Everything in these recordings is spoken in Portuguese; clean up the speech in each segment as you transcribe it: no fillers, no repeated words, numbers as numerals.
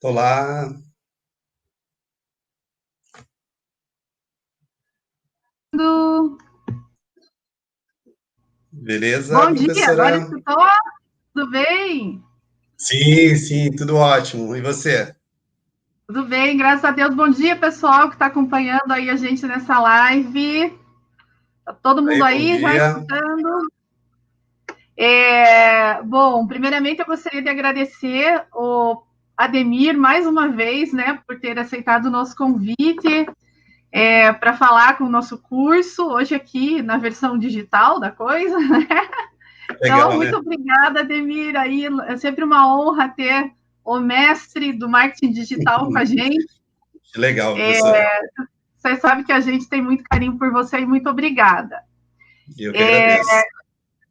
Olá, beleza, Bom dia, agora professora? escutou? Tudo bem? Sim, sim, tudo ótimo. E você? Tudo bem, graças a Deus. Bom dia, pessoal que está acompanhando aí a gente nessa live. Tá todo mundo Aí, bom aí já dia. escutando? Bom, primeiramente eu gostaria de agradecer o Ademir mais uma vez, né, por ter aceitado o nosso convite para falar com o nosso curso, hoje aqui na versão digital da coisa. Então, Legal, muito né? obrigada, Ademir. Aí é sempre uma honra ter o mestre do marketing digital com a gente. Que legal, professora. Você sabe que a gente tem muito carinho por você e muito obrigada. Eu que agradeço.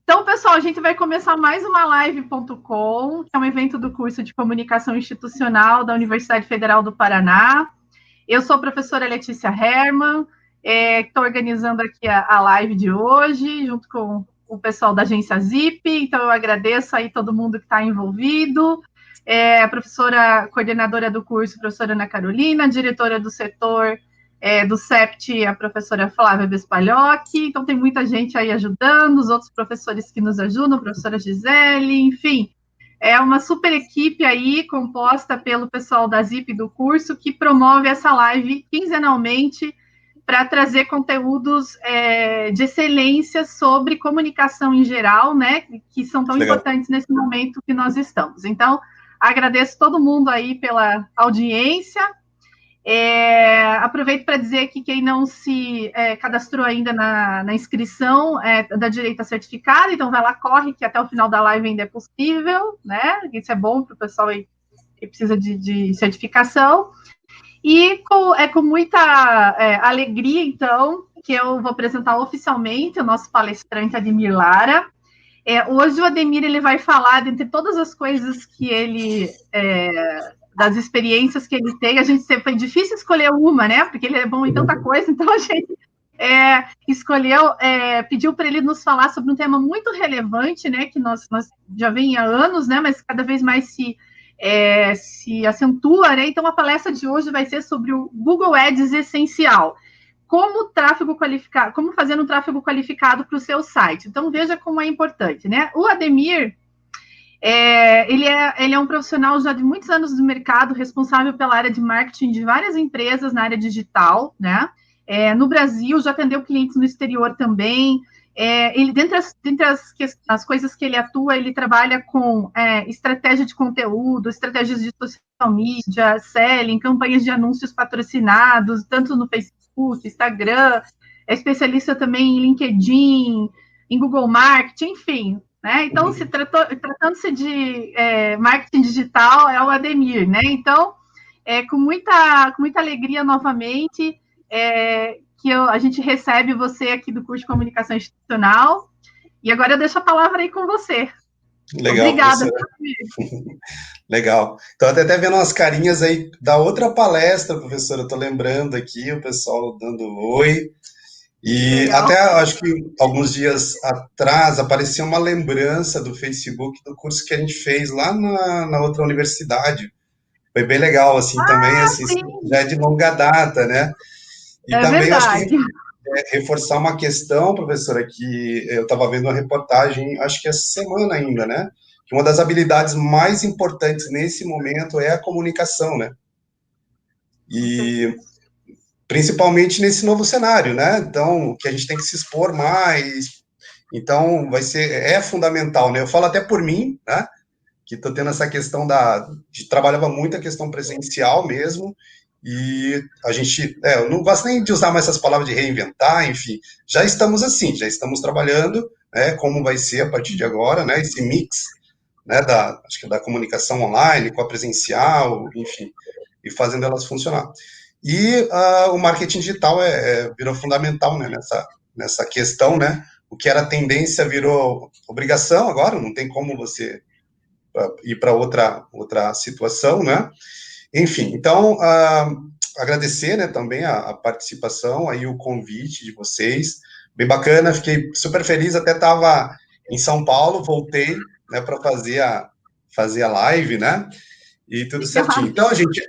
Então, pessoal, a gente vai começar mais uma live.com, que é um evento do curso de comunicação institucional da Universidade Federal do Paraná. Eu sou a professora Letícia Hermann, que estou organizando aqui a live de hoje, junto com o pessoal da agência Zip, então eu agradeço aí todo mundo que está envolvido, a professora coordenadora do curso, professora Ana Carolina, diretora do setor do CEPT, a professora Flávia Vespalhocchi, então tem muita gente aí ajudando, os outros professores que nos ajudam, a professora Gisele, enfim, é uma super equipe aí, composta pelo pessoal da Zip do curso, que promove essa live quinzenalmente para trazer conteúdos de excelência sobre comunicação em geral, né, que são tão Legal. importantes nesse momento que nós estamos. Então, agradeço todo mundo aí pela audiência. Aproveito para dizer que quem não se cadastrou ainda na inscrição dá direito a certificado, então vai lá, corre, que até o final da live ainda é possível, né? Isso é bom para o pessoal aí que precisa de certificação. E com muita alegria, então, que eu vou apresentar oficialmente o nosso palestrante Ademir Lara. Hoje o Ademir ele vai falar, dentre todas as coisas que ele das experiências que ele tem, a gente foi difícil escolher uma, né? Porque ele é bom em tanta coisa, então a gente escolheu, pediu para ele nos falar sobre um tema muito relevante, né? Que nós já vem há anos, né? Mas cada vez mais se acentua, né? Então a palestra de hoje vai ser sobre o Google Ads essencial. como fazer um tráfego qualificado para o seu site. Então, veja como é importante, né? O Ademir, ele é um profissional já de muitos anos do mercado, responsável pela área de marketing de várias empresas na área digital, né? No Brasil, já atendeu clientes no exterior também. Ele, dentre as coisas que ele atua, ele trabalha com estratégia de conteúdo, estratégias de social media, selling, campanhas de anúncios patrocinados, tanto no Facebook, Instagram, é especialista também em LinkedIn, em Google Marketing, enfim, né? Então, tratando-se de marketing digital, é o Ademir, né? Então, com muita alegria novamente, que a gente recebe você aqui do curso de Comunicação Institucional, e agora eu deixo a palavra aí com você. Legal, obrigada. Legal. Então, até vendo umas carinhas aí da outra palestra, professora, eu tô lembrando aqui, o pessoal dando oi. E Legal. até acho que alguns dias atrás apareceu uma lembrança do Facebook do curso que a gente fez lá na outra universidade. Foi bem legal, assim, também, assim, Sim. já é de longa data, né? E também verdade. acho que reforçar uma questão, professora, que eu estava vendo uma reportagem, acho que essa semana ainda, né? Que uma das habilidades mais importantes nesse momento é a comunicação, né? E principalmente nesse novo cenário, né? Então, que a gente tem que se expor mais. Então, é fundamental, né? Eu falo até por mim, né? Que estou tendo essa questão trabalhava muito a questão presencial mesmo, e a gente, eu não gosto nem de usar mais essas palavras de reinventar, enfim, já estamos assim, já estamos trabalhando, né, como vai ser a partir de agora, né, esse mix, né, acho que da comunicação online com a presencial, enfim, e fazendo elas funcionar. E o marketing digital virou fundamental, né, nessa questão, né, o que era tendência virou obrigação agora, não tem como você ir para outra situação, né? Enfim, então, agradecer, né, também a participação, aí o convite de vocês, bem bacana, fiquei super feliz, até estava em São Paulo, voltei, né, para fazer a live, né, e tudo certinho. Então, gente,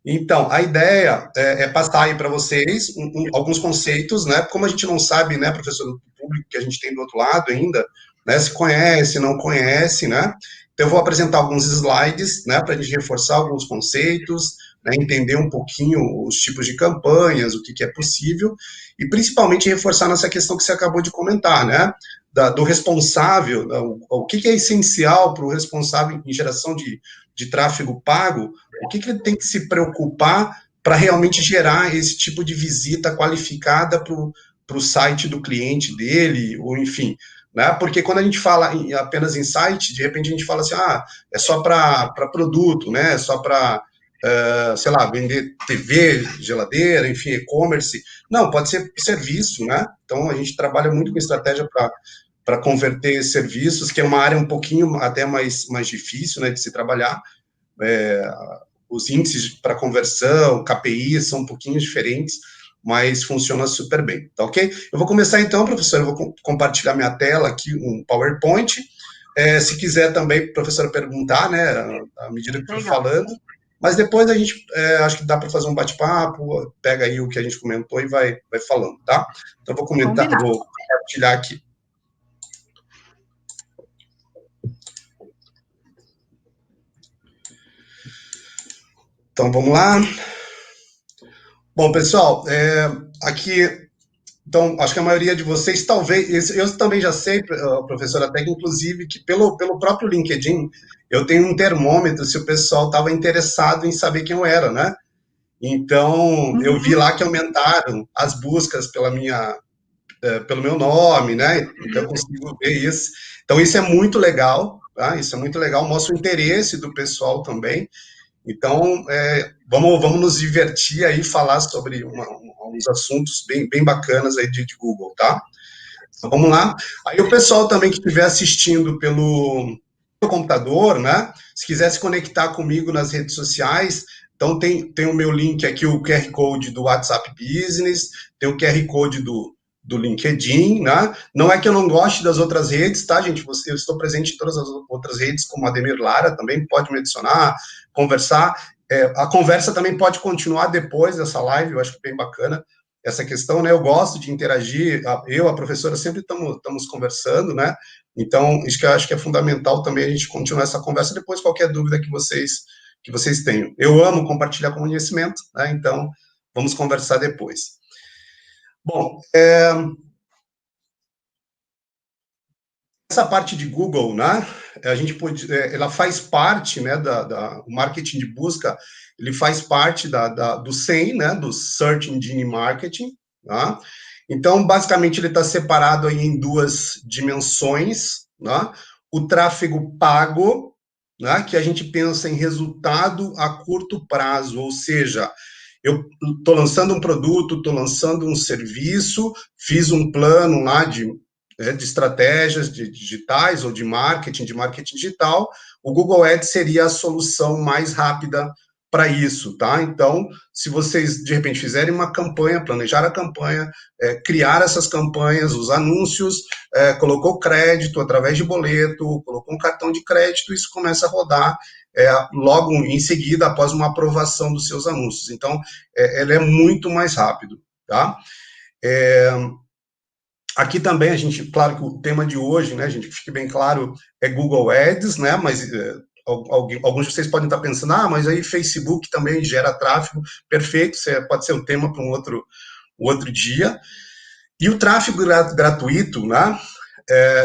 então, a ideia é passar aí para vocês alguns conceitos, né, como a gente não sabe, né, professor, do público que a gente tem do outro lado ainda, né, se conhece, não conhece, né, então eu vou apresentar alguns slides, né, para a gente reforçar alguns conceitos, né, entender um pouquinho os tipos de campanhas, o que é possível, e principalmente reforçar nessa questão que você acabou de comentar, né, do responsável, o que é essencial para o responsável em geração de tráfego pago, o que ele tem que se preocupar para realmente gerar esse tipo de visita qualificada para o site do cliente dele, ou enfim, né? Porque quando a gente fala apenas em site, de repente a gente fala assim, é só para produto, né? É só para, sei lá, vender TV, geladeira, enfim, e-commerce. Não, pode ser serviço, né? Então a gente trabalha muito com estratégia para converter serviços, que é uma área um pouquinho até mais difícil, né, de se trabalhar. Os índices para conversão, KPI, são um pouquinho diferentes, mas funciona super bem, tá ok? Eu vou começar então, professor, eu vou compartilhar minha tela aqui, um PowerPoint. Se quiser também, professora, perguntar, né, à medida que for falando, mas depois a gente, acho que dá para fazer um bate-papo, pega aí o que a gente comentou e vai falando, tá? Então, vou compartilhar aqui. Então, vamos lá. Bom, pessoal, aqui, então, acho que a maioria de vocês, talvez, eu também já sei, professor, até que, inclusive, que pelo próprio LinkedIn, eu tenho um termômetro se o pessoal estava interessado em saber quem eu era, né? Então, eu vi lá que aumentaram as buscas pelo meu nome, né? Então, eu consigo ver isso. Então, isso é muito legal, tá? Isso é muito legal, mostra o interesse do pessoal também. Então, vamos nos divertir aí e falar sobre uns assuntos bem bacanas aí de Google, tá? Então, vamos lá. Aí o pessoal também que estiver assistindo pelo computador, né? Se quiser se conectar comigo nas redes sociais, então tem o meu link aqui, o QR Code do WhatsApp Business, tem o QR Code do LinkedIn, né? Não é que eu não goste das outras redes, tá, gente? Eu estou presente em todas as outras redes, como Ademir Lara, também pode me adicionar, conversar. A conversa também pode continuar depois dessa live, eu acho bem bacana, essa questão, né? Eu gosto de interagir, a professora sempre estamos conversando, né? Então, isso que eu acho que é fundamental também a gente continuar essa conversa depois, qualquer dúvida que vocês tenham. Eu amo compartilhar conhecimento, né? Então, vamos conversar depois. Bom, essa parte de Google, né? A gente pode, ela faz parte, né? O marketing de busca, ele faz parte do SEM, né? Do Search Engine Marketing, tá? Então, basicamente, ele está separado aí em duas dimensões, né? O tráfego pago, né? Que a gente pensa em resultado a curto prazo, ou seja, eu estou lançando um produto, estou lançando um serviço, fiz um plano lá de estratégias digitais ou de marketing digital, o Google Ads seria a solução mais rápida para isso, tá? Então, se vocês, de repente, fizerem uma campanha, planejar a campanha, criar essas campanhas, os anúncios, colocou crédito através de boleto, colocou um cartão de crédito, isso começa a rodar logo em seguida, após uma aprovação dos seus anúncios. Então, ele é muito mais rápido, tá? Aqui também a gente, claro que o tema de hoje, né, gente, que fique bem claro, é Google Ads, né, mas alguns de vocês podem estar pensando, mas aí Facebook também gera tráfego, perfeito, pode ser um tema para um outro dia. E o tráfego gratuito, né,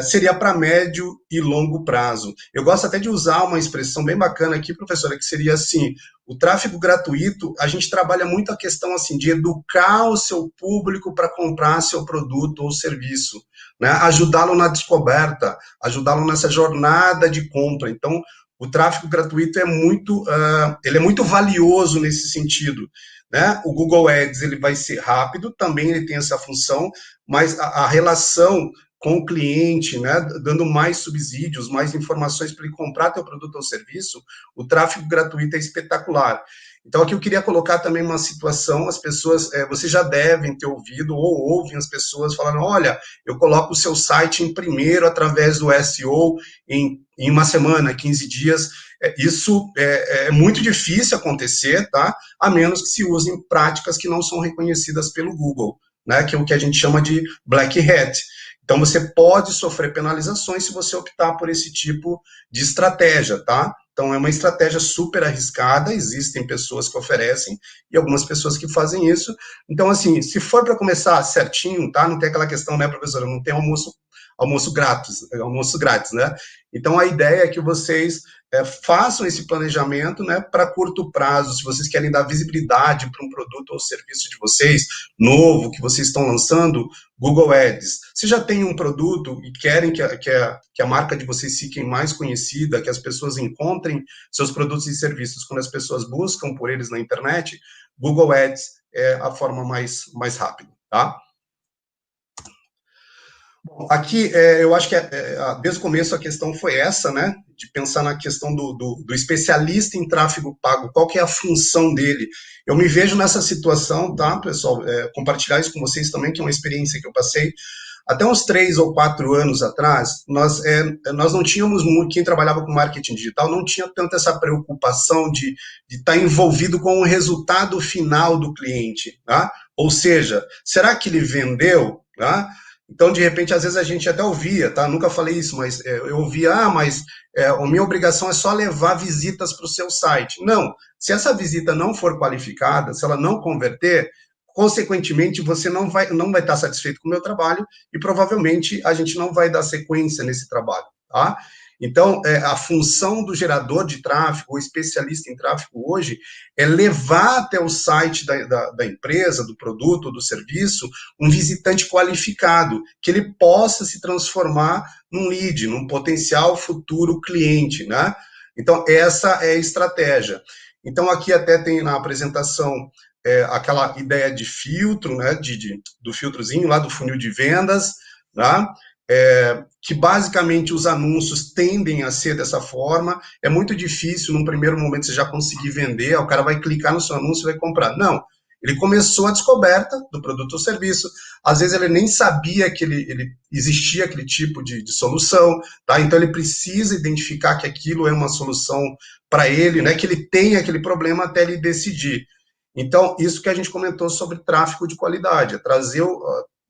seria para médio e longo prazo. Eu gosto até de usar uma expressão bem bacana aqui, professora, que seria assim, o tráfego gratuito, a gente trabalha muito a questão assim, de educar o seu público para comprar seu produto ou serviço, né? Ajudá-lo na descoberta, ajudá-lo nessa jornada de compra. Então, o tráfego gratuito ele é muito valioso nesse sentido, né? O Google Ads ele vai ser rápido, também ele tem essa função, mas a relação com o cliente, né, dando mais subsídios, mais informações para ele comprar teu produto ou serviço, o tráfego gratuito é espetacular. Então, aqui eu queria colocar também uma situação, as pessoas, vocês já devem ter ouvido ou ouvem as pessoas falando, olha, eu coloco o seu site em primeiro através do SEO em uma semana, 15 dias, isso é muito difícil acontecer, tá? A menos que se usem práticas que não são reconhecidas pelo Google, né, que é o que a gente chama de Black Hat. Então, você pode sofrer penalizações se você optar por esse tipo de estratégia, tá? Então, é uma estratégia super arriscada, existem pessoas que oferecem e algumas pessoas que fazem isso. Então, assim, se for para começar certinho, tá? Não tem aquela questão, né, professora? Não tem almoço grátis, né? Então, a ideia é que vocês façam esse planejamento, né, para curto prazo, se vocês querem dar visibilidade para um produto ou serviço de vocês, novo, que vocês estão lançando, Google Ads. Se já tem um produto e querem que a marca de vocês fique mais conhecida, que as pessoas encontrem seus produtos e serviços quando as pessoas buscam por eles na internet, Google Ads é a forma mais rápida, tá? Aqui, eu acho que desde o começo a questão foi essa, né, de pensar na questão do especialista em tráfego pago, qual que é a função dele. Eu me vejo nessa situação, tá, pessoal, compartilhar isso com vocês também, que é uma experiência que eu passei. Até uns 3 ou 4 anos atrás, nós não tínhamos muito, quem trabalhava com marketing digital não tinha tanto essa preocupação de estar envolvido com o resultado final do cliente, tá? Ou seja, será que ele vendeu, tá? Então, de repente, às vezes a gente até ouvia, tá? Nunca falei isso, mas eu ouvia, mas a minha obrigação é só levar visitas para o seu site. Não, se essa visita não for qualificada, se ela não converter, consequentemente, você não vai estar satisfeito com o meu trabalho e provavelmente a gente não vai dar sequência nesse trabalho, tá? Então, a função do gerador de tráfego, o especialista em tráfego hoje, é levar até o site da empresa, do produto, do serviço, um visitante qualificado, que ele possa se transformar num lead, num potencial futuro cliente, né? Então, essa é a estratégia. Então, aqui até tem na apresentação aquela ideia de filtro, né, do filtrozinho lá do funil de vendas, tá? Que basicamente os anúncios tendem a ser dessa forma. É muito difícil, num primeiro momento, você já conseguir vender, o cara vai clicar no seu anúncio e vai comprar. Não, ele começou a descoberta do produto ou serviço, às vezes ele nem sabia que ele existia aquele tipo de solução, tá? Então ele precisa identificar que aquilo é uma solução para ele, né, que ele tem aquele problema até ele decidir. Então, isso que a gente comentou sobre tráfego de qualidade, é trazer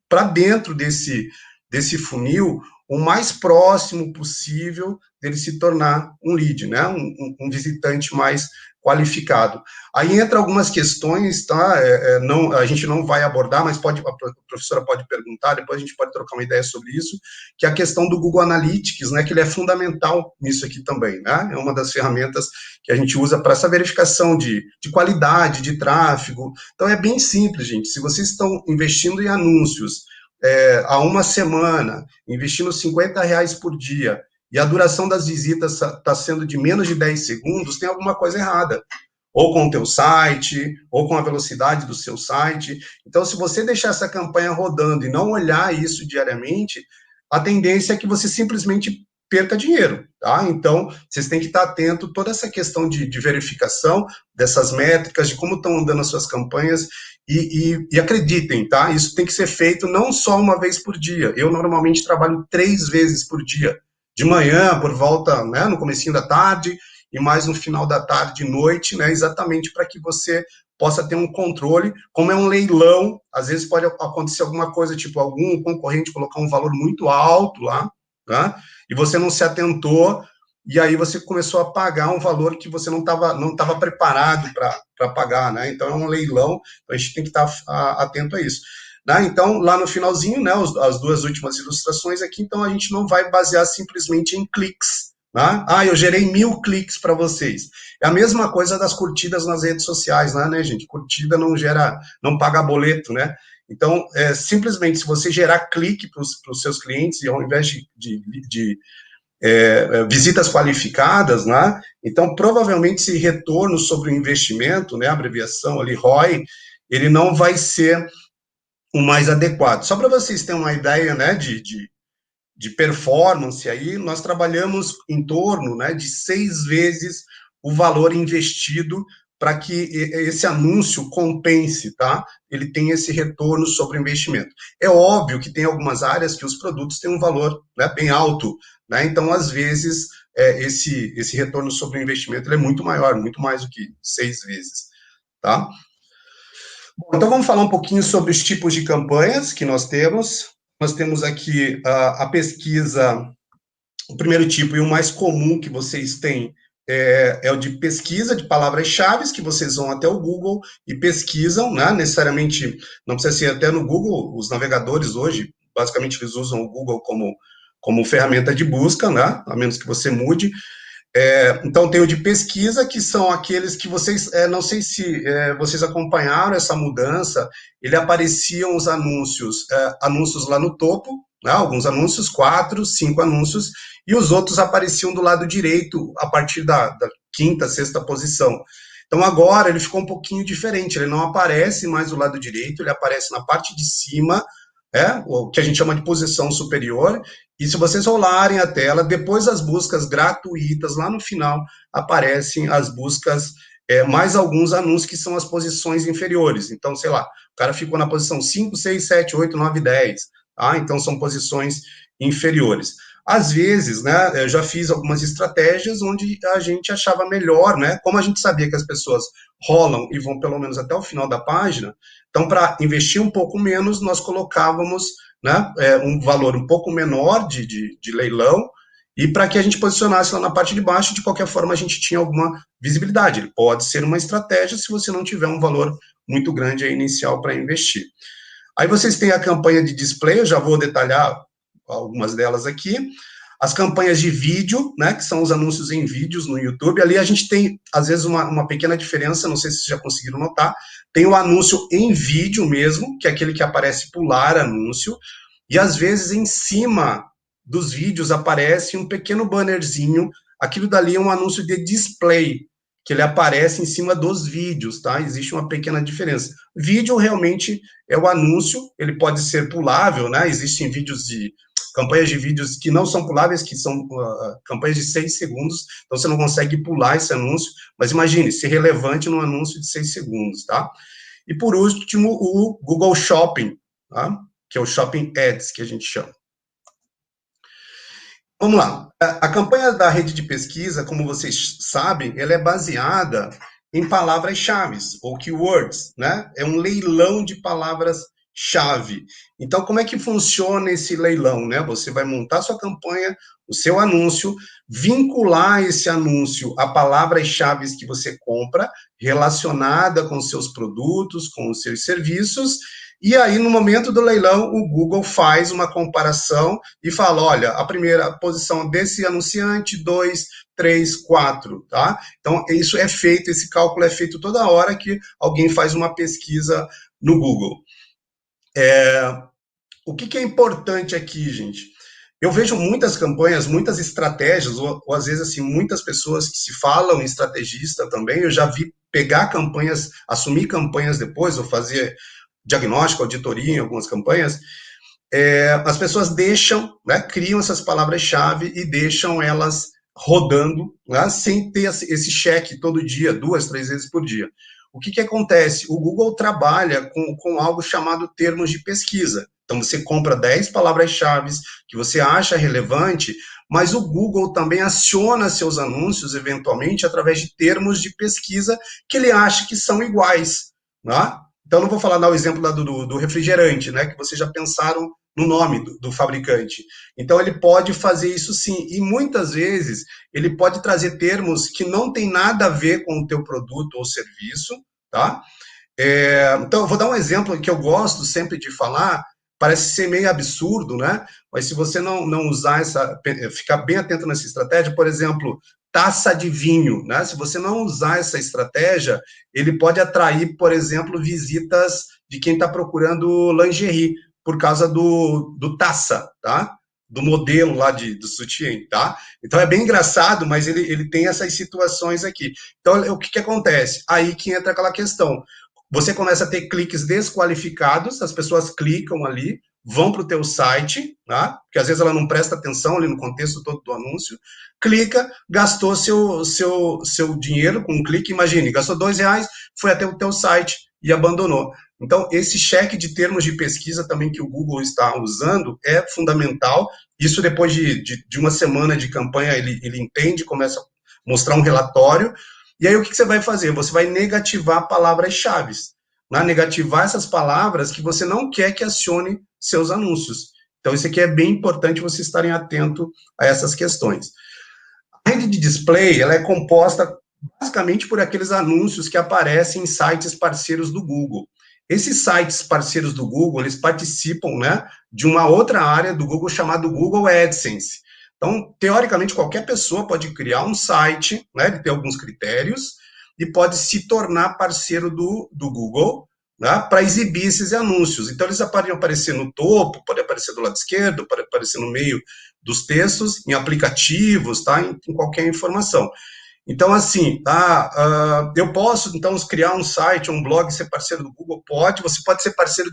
para dentro desse funil o mais próximo possível dele se tornar um lead, né? Um visitante mais qualificado. Aí entra algumas questões, tá? Não, a gente não vai abordar, mas a professora pode perguntar, depois a gente pode trocar uma ideia sobre isso, que é a questão do Google Analytics, né? Que ele é fundamental nisso aqui também, né? É uma das ferramentas que a gente usa para essa verificação de qualidade, de tráfego. Então, é bem simples, gente. Se vocês estão investindo em anúncios há uma semana, investindo R$ 50 por dia, e a duração das visitas está sendo de menos de 10 segundos, tem alguma coisa errada. Ou com o teu site, ou com a velocidade do seu site. Então, se você deixar essa campanha rodando e não olhar isso diariamente, a tendência é que você simplesmente perca dinheiro, tá? Então, vocês têm que estar atento a toda essa questão de verificação dessas métricas, de como estão andando as suas campanhas, e acreditem, tá? Isso tem que ser feito não só uma vez por dia. Eu normalmente trabalho 3 vezes por dia. De manhã, por volta, né, no comecinho da tarde, e mais no final da tarde e noite, né, exatamente para que você possa ter um controle. Como é um leilão, às vezes pode acontecer alguma coisa, tipo algum concorrente colocar um valor muito alto lá, tá? E você não se atentou, e aí você começou a pagar um valor que você não tava preparado para pagar, né? Então é um leilão, então a gente tem que estar atento a isso. Né? Então, lá no finalzinho, né, as 2 últimas ilustrações aqui, então a gente não vai basear simplesmente em cliques. Né? Eu gerei 1000 cliques para vocês. É a mesma coisa das curtidas nas redes sociais, né, gente? Curtida não paga boleto, né? Então, simplesmente, se você gerar clique para os seus clientes, e ao invés de visitas qualificadas, né? Então, provavelmente, esse retorno sobre o investimento, né, a abreviação ali, ROI, ele não vai ser o mais adequado. Só para vocês terem uma ideia, né, de performance aí, nós trabalhamos em torno, né, de 6 vezes o valor investido para que esse anúncio compense, tá? Ele tem esse retorno sobre o investimento. É óbvio que tem algumas áreas que os produtos têm um valor, né, bem alto, né? Então, às vezes, esse retorno sobre o investimento ele é muito maior, muito mais do que 6 vezes, tá? Bom, então, vamos falar um pouquinho sobre os tipos de campanhas que nós temos. Nós temos aqui a pesquisa, o primeiro tipo e o mais comum que vocês têm é o de pesquisa de palavras-chave, que vocês vão até o Google e pesquisam, né? Necessariamente, não precisa ser até no Google, os navegadores hoje, basicamente, eles usam o Google como ferramenta de busca, né? A menos que você mude. Então, tem o de pesquisa, que são aqueles que vocês, não sei se vocês acompanharam essa mudança, ele apareciam os anúncios lá no topo, né, alguns anúncios, 4, 5 anúncios, e os outros apareciam do lado direito, a partir da quinta, sexta posição. Então, agora ele ficou um pouquinho diferente, ele não aparece mais do lado direito, ele aparece na parte de cima, o que a gente chama de posição superior, e se vocês rolarem a tela, depois das buscas gratuitas, lá no final, aparecem as buscas, mais alguns anúncios que são as posições inferiores. Então, sei lá, o cara ficou na posição 5, 6, 7, 8, 9, 10. Tá? Então, são posições inferiores. Às vezes, né, eu já fiz algumas estratégias onde a gente achava melhor, né, como a gente sabia que as pessoas rolam e vão pelo menos até o final da página, então, para investir um pouco menos, nós colocávamos, né, um valor um pouco menor de leilão, e para que a gente posicionasse lá na parte de baixo, de qualquer forma, a gente tinha alguma visibilidade. Ele pode ser uma estratégia se você não tiver um valor muito grande aí inicial para investir. Aí vocês têm a campanha de display, eu já vou detalhar algumas delas aqui. As campanhas de vídeo, né, que são os anúncios em vídeos no YouTube. Ali a gente tem, às vezes, uma pequena diferença, não sei se vocês já conseguiram notar. Tem o anúncio em vídeo mesmo, que é aquele que aparece pular anúncio, e às vezes em cima dos vídeos aparece um pequeno bannerzinho. Aquilo dali é um anúncio de display, que ele aparece em cima dos vídeos, tá? Existe uma pequena diferença. Vídeo realmente é o anúncio, ele pode ser pulável, né? Existem campanhas de vídeos que não são puláveis, que são campanhas de 6 segundos, então você não consegue pular esse anúncio, mas imagine, ser relevante num anúncio de 6 segundos, tá? E por último, o Google Shopping, tá? Que é o Shopping Ads, que a gente chama. Vamos lá. A campanha da rede de pesquisa, como vocês sabem, ela é baseada em palavras-chave, ou keywords, né? É um leilão de palavras-chave. Então, como é que funciona esse leilão, né? Você vai montar sua campanha, o seu anúncio, vincular esse anúncio a palavras-chave que você compra, relacionada com os seus produtos, com os seus serviços, e aí, no momento do leilão, o Google faz uma comparação e fala, olha, a primeira posição desse anunciante, 2, 3, 4, tá? Então, isso é feito, esse cálculo é feito toda hora que alguém faz uma pesquisa no Google. O que é importante aqui, gente? Eu vejo muitas campanhas, muitas estratégias, ou às vezes, assim, muitas pessoas que se falam estrategista também, eu já vi pegar campanhas, assumir campanhas depois, ou fazer diagnóstico, auditoria em algumas campanhas, as pessoas deixam, né, criam essas palavras-chave e deixam elas rodando, né, sem ter esse cheque todo dia, 2, 3 vezes por dia. O que acontece? O Google trabalha com algo chamado termos de pesquisa. Então, você compra 10 palavras-chave que você acha relevante, mas o Google também aciona seus anúncios, eventualmente, através de termos de pesquisa que ele acha que são iguais. Né? Então, não vou falar dar o exemplo lá do refrigerante, né, que vocês já pensaram no nome do fabricante. Então, ele pode fazer isso sim. E muitas vezes, ele pode trazer termos que não tem nada a ver com o teu produto ou serviço, tá? Então, eu vou dar um exemplo que eu gosto sempre de falar, parece ser meio absurdo, né? Mas se você não usar ficar bem atento nessa estratégia, por exemplo, taça de vinho, né? Se você não usar essa estratégia, ele pode atrair, por exemplo, visitas de quem está procurando lingerie, por causa do taça, tá? Do modelo lá do sutiã, tá? Então é bem engraçado, mas ele tem essas situações aqui. Então, o que acontece? Aí que entra aquela questão. Você começa a ter cliques desqualificados, as pessoas clicam ali, vão para o teu site, tá? Porque às vezes ela não presta atenção ali no contexto todo do anúncio, clica, gastou seu dinheiro com um clique, imagine, gastou R$ 2, foi até o teu site e abandonou. Então, esse cheque de termos de pesquisa também que o Google está usando é fundamental. Isso depois de uma semana de campanha, ele entende, começa a mostrar um relatório. E aí, o que você vai fazer? Você vai negativar palavras-chave. Né? Negativar essas palavras que você não quer que acione seus anúncios. Então, isso aqui é bem importante vocês estarem atentos a essas questões. A rede de display, ela é composta basicamente por aqueles anúncios que aparecem em sites parceiros do Google. Esses sites parceiros do Google, eles participam, né, de uma outra área do Google chamado Google AdSense. Então, teoricamente, qualquer pessoa pode criar um site, né, ele tem alguns critérios, e pode se tornar parceiro do Google, né, para exibir esses anúncios. Então, eles podem aparecer no topo, pode aparecer do lado esquerdo, pode aparecer no meio dos textos, em aplicativos, tá, em qualquer informação. Então, assim, eu posso, então, criar um site, um blog, ser parceiro do Google? Pode. Você pode ser parceiro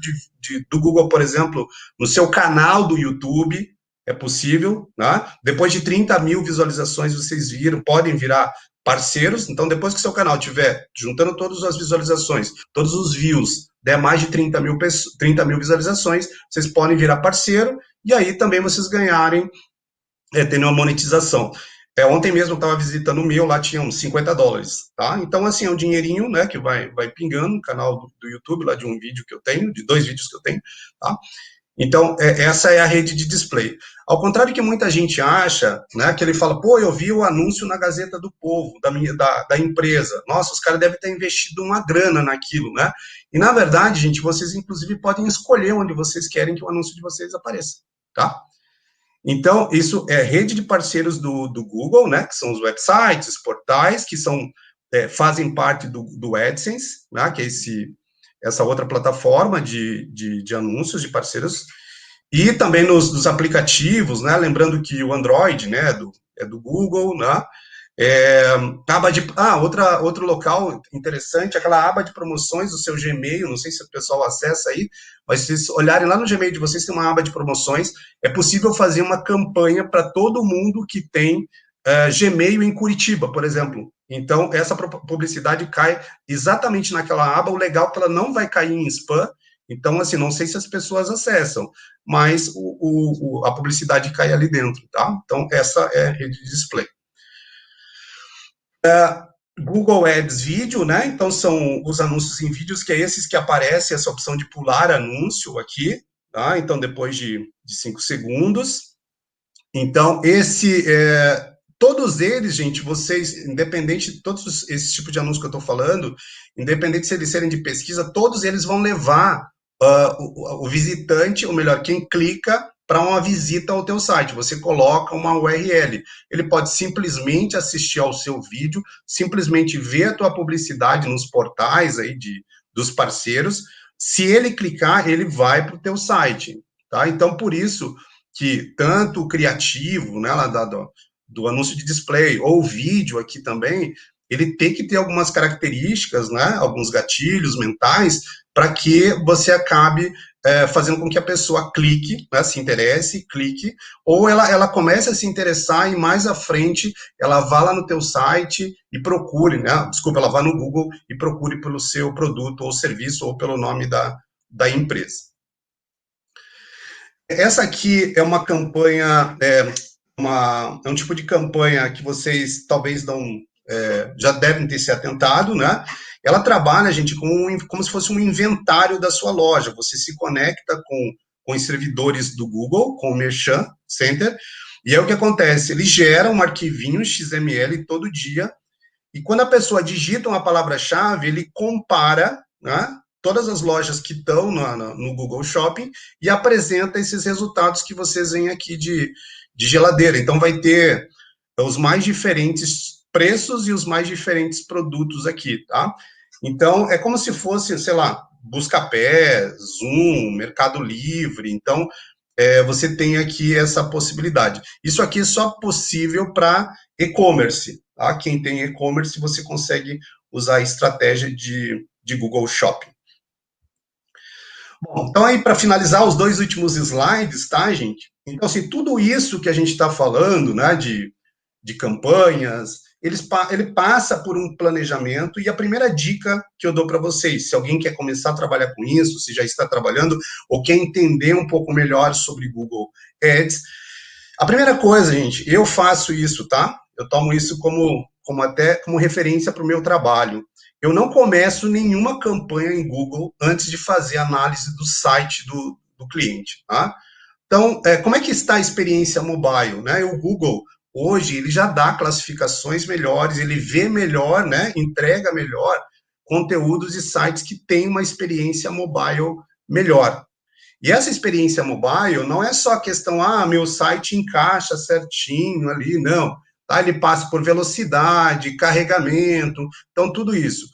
do Google, por exemplo, no seu canal do YouTube, é possível, né? Depois de 30 mil visualizações, vocês podem virar parceiros. Então, depois que seu canal tiver, juntando todas as visualizações, todos os views, der mais de 30 mil visualizações, vocês podem virar parceiro, e aí também vocês ganharem, tendo uma monetização. Ontem mesmo eu estava visitando o meu, lá tinha uns $50, tá? Então, assim, é um dinheirinho, né, que vai pingando no canal do YouTube, lá de um vídeo que eu tenho, de 2 vídeos que eu tenho, tá? Então, essa é a rede de display. Ao contrário que muita gente acha, né, que ele fala, pô, eu vi o anúncio na Gazeta do Povo, da empresa. Nossa, os caras devem ter investido uma grana naquilo, né? E, na verdade, gente, vocês, inclusive, podem escolher onde vocês querem que o anúncio de vocês apareça, tá? Então, isso é rede de parceiros do Google, né, que são os websites, portais, que fazem parte do AdSense, né, que é essa outra plataforma de anúncios de parceiros, e também nos aplicativos, né, lembrando que o Android, né, é do Google, né, outro local interessante, aquela aba de promoções do seu Gmail, não sei se o pessoal acessa aí, mas se vocês olharem lá no Gmail de vocês, tem uma aba de promoções, é possível fazer uma campanha para todo mundo que tem Gmail em Curitiba, por exemplo. Então, essa publicidade cai exatamente naquela aba, o legal é que ela não vai cair em spam, então, assim, não sei se as pessoas acessam, mas a publicidade cai ali dentro, tá? Então, essa é a rede de display. Google Ads Vídeo, né? Então, são os anúncios em vídeos, que é esses que aparecem, essa opção de pular anúncio aqui, tá? Então, depois de 5 segundos. Então, todos eles, gente, vocês, independente de todos esses tipos de anúncio que eu estou falando, independente se eles serem de pesquisa, todos eles vão levar o visitante, ou melhor, quem clica, para uma visita ao teu site. Você coloca uma URL. Ele pode simplesmente assistir ao seu vídeo, simplesmente ver a tua publicidade nos portais aí dos parceiros. Se ele clicar, ele vai para o teu site, tá? Então, por isso que tanto o criativo, né, lá do anúncio de display, ou o vídeo aqui também, ele tem que ter algumas características, né, alguns gatilhos mentais, para que você acabe fazendo com que a pessoa clique, né, se interesse, clique, ou ela comece a se interessar e mais à frente ela vá lá no teu site e procure, né, desculpa, ela vá no Google e procure pelo seu produto ou serviço ou pelo nome da empresa. Essa aqui é uma campanha, é um tipo de campanha que vocês talvez não já devem ter se atentado, né? Ela trabalha, gente, como se fosse um inventário da sua loja. Você se conecta com os servidores do Google, com o Merchant Center, e é o que acontece, ele gera um arquivinho XML todo dia, e quando a pessoa digita uma palavra-chave, ele compara, né, todas as lojas que estão no Google Shopping e apresenta esses resultados que vocês veem aqui de geladeira. Então, vai ter os mais diferentes preços e os mais diferentes produtos aqui, tá? Então, é como se fosse, sei lá, Buscapé, Zoom, Mercado Livre. Então, você tem aqui essa possibilidade. Isso aqui é só possível para e-commerce, tá? Quem tem e-commerce, você consegue usar a estratégia de Google Shopping. Bom, então aí para finalizar os 2 últimos slides, tá, gente? Então, assim, tudo isso que a gente está falando, né, de campanhas, ele passa por um planejamento, e a primeira dica que eu dou para vocês, se alguém quer começar a trabalhar com isso, se já está trabalhando, ou quer entender um pouco melhor sobre Google Ads, a primeira coisa, gente, eu faço isso, tá? Eu tomo isso como referência para o meu trabalho. Eu não começo nenhuma campanha em Google antes de fazer análise do site do cliente, tá? Então, como é que está a experiência mobile, né? O Google, hoje, ele já dá classificações melhores, ele vê melhor, né? Entrega melhor conteúdos e sites que têm uma experiência mobile melhor. E essa experiência mobile não é só a questão, meu site encaixa certinho ali, não. Tá? Ele passa por velocidade, carregamento, então tudo isso.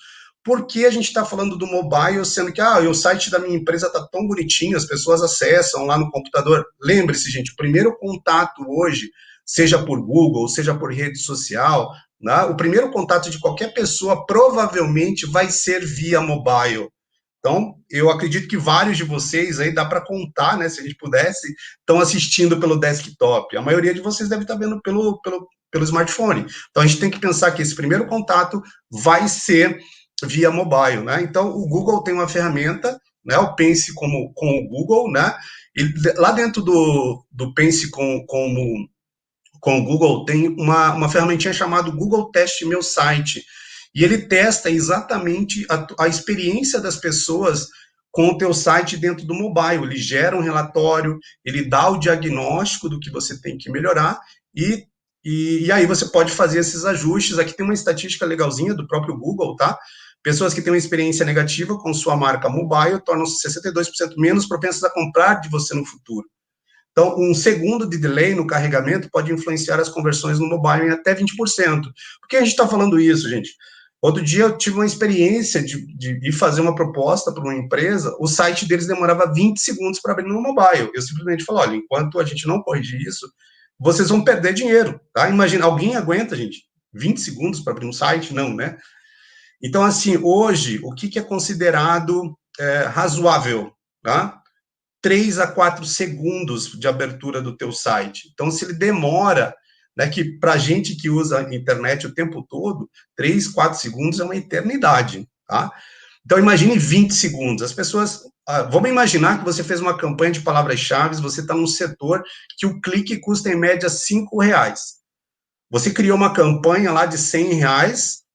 Por que a gente está falando do mobile, sendo que o site da minha empresa está tão bonitinho, as pessoas acessam lá no computador? Lembre-se, gente, o primeiro contato hoje, seja por Google, seja por rede social, né, o primeiro contato de qualquer pessoa provavelmente vai ser via mobile. Então, eu acredito que vários de vocês aí, dá para contar, né, se a gente pudesse, estão assistindo pelo desktop. A maioria de vocês deve estar vendo pelo smartphone. Então, a gente tem que pensar que esse primeiro contato vai ser via mobile, né? Então, o Google tem uma ferramenta, né, o Pense com o Google, né? E lá dentro do Pense com o Google tem uma ferramentinha chamada Google Teste Meu Site, e ele testa exatamente a experiência das pessoas com o teu site dentro do mobile. Ele gera um relatório, ele dá o diagnóstico do que você tem que melhorar, e aí você pode fazer esses ajustes. Aqui tem uma estatística legalzinha do próprio Google, tá? Pessoas que têm uma experiência negativa com sua marca mobile tornam-se 62% menos propensas a comprar de você no futuro. Então, 1 segundo de delay no carregamento pode influenciar as conversões no mobile em até 20%. Por que a gente está falando isso, gente? Outro dia eu tive uma experiência de fazer uma proposta para uma empresa, o site deles demorava 20 segundos para abrir no mobile. Eu simplesmente falei, olha, enquanto a gente não corrigir isso, vocês vão perder dinheiro, tá? Imagina, alguém aguenta, gente, 20 segundos para abrir um site? Não, né? Então, assim, hoje, o que é considerado razoável, tá? 3 a 4 segundos de abertura do teu site. Então, se ele demora, né, que para a gente que usa a internet o tempo todo, 3, 4 segundos é uma eternidade, tá? Então, imagine 20 segundos. As pessoas, vamos imaginar que você fez uma campanha de palavras-chave, você está num setor que o clique custa, em média, R$5. Você criou uma campanha lá de R$100,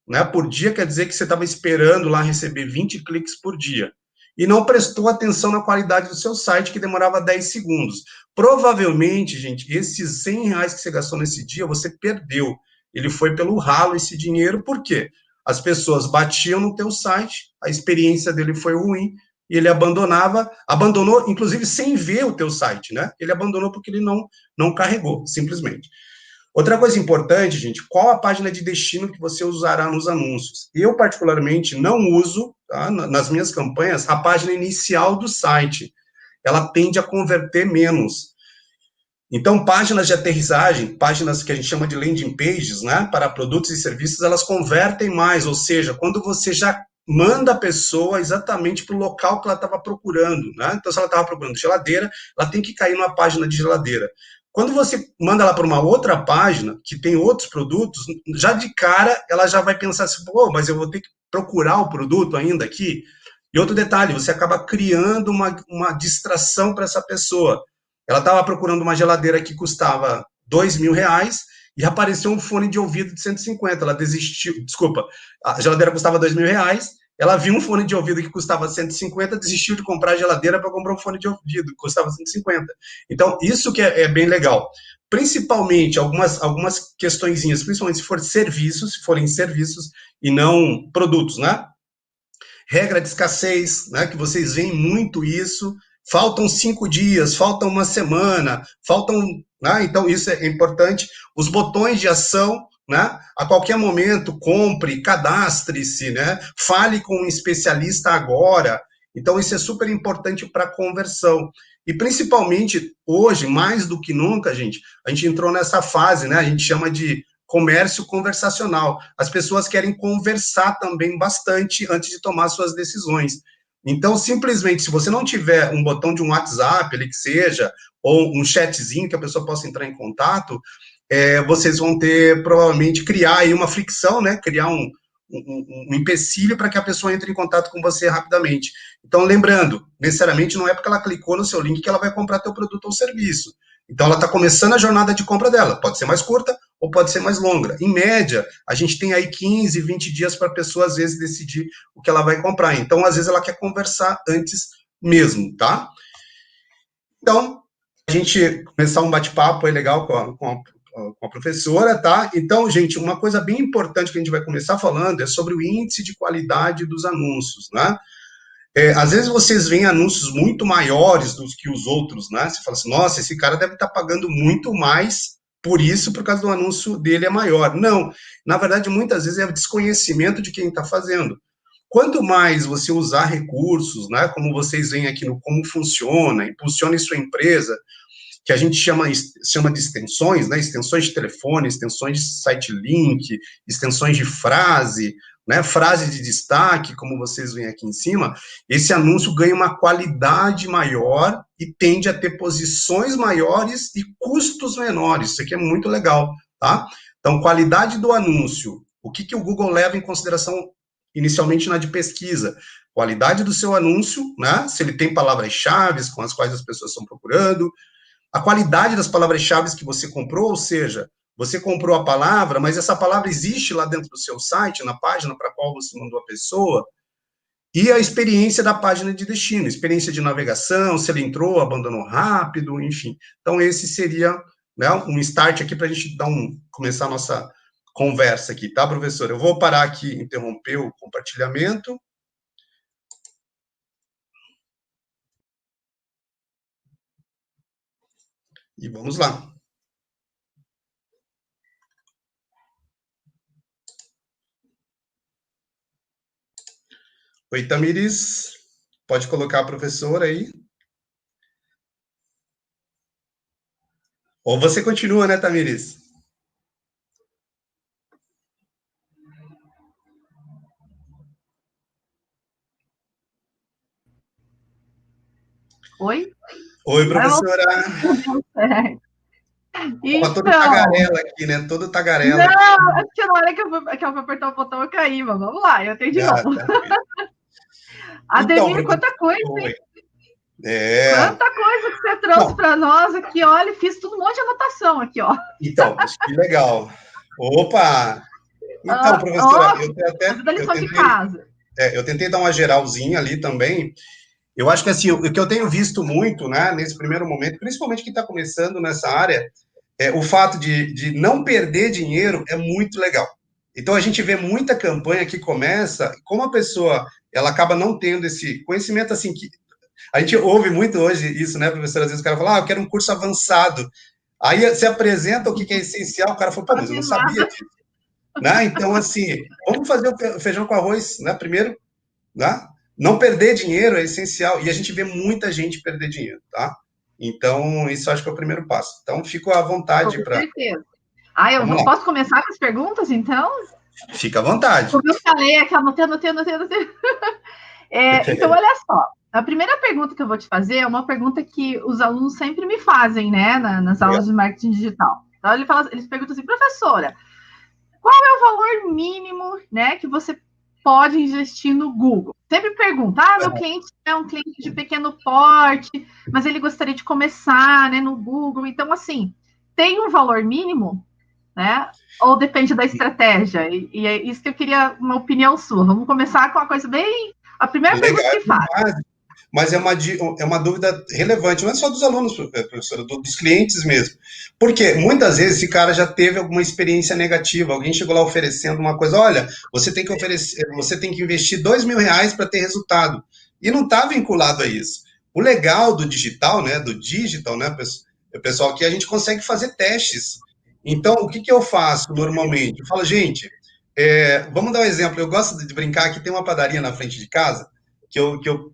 né, por dia, quer dizer que você estava esperando lá receber 20 cliques por dia. E não prestou atenção na qualidade do seu site, que demorava 10 segundos. Provavelmente, gente, esses R$ 100 que você gastou nesse dia, você perdeu. Ele foi pelo ralo esse dinheiro, por quê? As pessoas batiam no teu site, a experiência dele foi ruim, e ele abandonou, inclusive sem ver o teu site, né? Ele abandonou porque ele não carregou, simplesmente. Outra coisa importante, gente, qual a página de destino que você usará nos anúncios? Eu, particularmente, não uso, tá, nas minhas campanhas, a página inicial do site. Ela tende a converter menos. Então, páginas de aterrissagem, páginas que a gente chama de landing pages, né, para produtos e serviços, elas convertem mais, ou seja, quando você já manda a pessoa exatamente para o local que ela estava procurando, né? Então, se ela estava procurando geladeira, ela tem que cair numa página de geladeira. Quando você manda ela para uma outra página, que tem outros produtos, já de cara, ela já vai pensar assim, pô, mas eu vou ter que procurar o produto ainda aqui. E outro detalhe, você acaba criando uma distração para essa pessoa. Ela estava procurando uma geladeira que custava R$ 2.000 e apareceu um fone de ouvido de 150. Ela desistiu, desculpa, a geladeira custava R$ 2.000, ela viu um fone de ouvido que custava 150, desistiu de comprar a geladeira para comprar um fone de ouvido que custava 150. Então, isso que é bem legal. Principalmente, algumas questõezinhas, principalmente se forem serviços e não produtos, né? Regra de escassez, né? Que vocês veem muito isso. Faltam 5 dias, faltam uma semana, faltam. Né? Então, isso é importante. Os botões de ação, né? A qualquer momento, compre, cadastre-se, né? Fale com um especialista agora. Então, isso é super importante para a conversão. E principalmente hoje, mais do que nunca, a gente entrou nessa fase, né? A gente chama de comércio conversacional. As pessoas querem conversar também bastante antes de tomar suas decisões. Então, simplesmente, se você não tiver um botão de um WhatsApp, ele que seja, ou um chatzinho que a pessoa possa entrar em contato, vocês vão ter, provavelmente, criar aí uma fricção, né? Criar um empecilho para que a pessoa entre em contato com você rapidamente. Então, lembrando, necessariamente não é porque ela clicou no seu link que ela vai comprar teu produto ou serviço. Então, ela está começando a jornada de compra dela. Pode ser mais curta ou pode ser mais longa. Em média, a gente tem aí 15, 20 dias para a pessoa, às vezes, decidir o que ela vai comprar. Então, às vezes, ela quer conversar antes mesmo, tá? Então, a gente começar um bate-papo aí legal com a professora, tá? Então, gente, uma coisa bem importante que a gente vai começar falando é sobre o índice de qualidade dos anúncios, né? Às vezes vocês veem anúncios muito maiores do que os outros, né? Você fala assim, nossa, esse cara deve estar pagando muito mais por isso, por causa do anúncio dele é maior. Não, na verdade, muitas vezes é o desconhecimento de quem está fazendo. Quanto mais você usar recursos, né, como vocês veem aqui no Como Funciona, impulsione sua empresa, que a gente chama de extensões, né, extensões de telefone, extensões de site link, extensões de frase, né, frase de destaque, como vocês veem aqui em cima, esse anúncio ganha uma qualidade maior e tende a ter posições maiores e custos menores. Isso aqui é muito legal, tá? Então, qualidade do anúncio. O que o Google leva em consideração inicialmente na de pesquisa? Qualidade do seu anúncio, né? Se ele tem palavras-chave com as quais as pessoas estão procurando, a qualidade das palavras-chave que você comprou, ou seja, você comprou a palavra, mas essa palavra existe lá dentro do seu site, na página para a qual você mandou a pessoa, e a experiência da página de destino, experiência de navegação, se ele entrou, abandonou rápido, enfim. Então, esse seria, né, um start aqui para a gente começar a nossa conversa aqui, tá, professor? Eu vou parar aqui, interromper o compartilhamento. E vamos lá. Oi, Tamires. Pode colocar a professora aí. Ou você continua, né, Tamires? Oi? Oi, professora. Então, todo tagarela aqui, né? Todo tagarela. Não, é porque na hora que eu vou apertar o botão eu caí, mas vamos lá, eu tenho de novo. Tá. Ademir, quanta coisa, hein? Quanta coisa que você trouxe para nós aqui, olha, fiz tudo um monte de anotação aqui, ó. Então, que legal. Opa! Então, professora, ajuda a lição de casa. Eu tentei dar uma geralzinha ali também. Eu acho que assim, o que eu tenho visto muito, né, nesse primeiro momento, principalmente quem está começando nessa área, o fato de não perder dinheiro é muito legal. Então, a gente vê muita campanha que começa, como a pessoa ela acaba não tendo esse conhecimento, assim, que a gente ouve muito hoje isso, né, professor? Às vezes o cara fala, eu quero um curso avançado. Aí você apresenta o que é essencial, o cara fala, pô, mas eu não sabia disso. Né? Então, assim, vamos fazer o feijão com arroz, né, primeiro, né? Não perder dinheiro é essencial, e a gente vê muita gente perder dinheiro, tá? Então, isso acho que é o primeiro passo. Então, fico à vontade para... Com certeza. Eu posso começar com as perguntas, então? Fica à vontade. Como eu falei, é que anotei. Então, olha só. A primeira pergunta que eu vou te fazer é uma pergunta que os alunos sempre me fazem, né, nas aulas de marketing digital. Então, eles perguntam assim, professora, qual é o valor mínimo, né, que você pode investir no Google? Sempre pergunta, meu cliente é um cliente de pequeno porte, mas ele gostaria de começar, né, no Google. Então, assim, tem um valor mínimo, né? Ou depende da estratégia? E é isso que eu queria uma opinião sua. Vamos começar com uma coisa bem... A primeira pergunta que faz. Mas é uma dúvida relevante, não é só dos alunos, professora, dos clientes mesmo. Porque muitas vezes esse cara já teve alguma experiência negativa, alguém chegou lá oferecendo uma coisa, olha, você tem que investir R$2.000 para ter resultado. E não está vinculado a isso. O legal do digital, né, pessoal, que a gente consegue fazer testes. Então, o que eu faço normalmente? Eu falo, gente, vamos dar um exemplo, eu gosto de brincar que tem uma padaria na frente de casa, que eu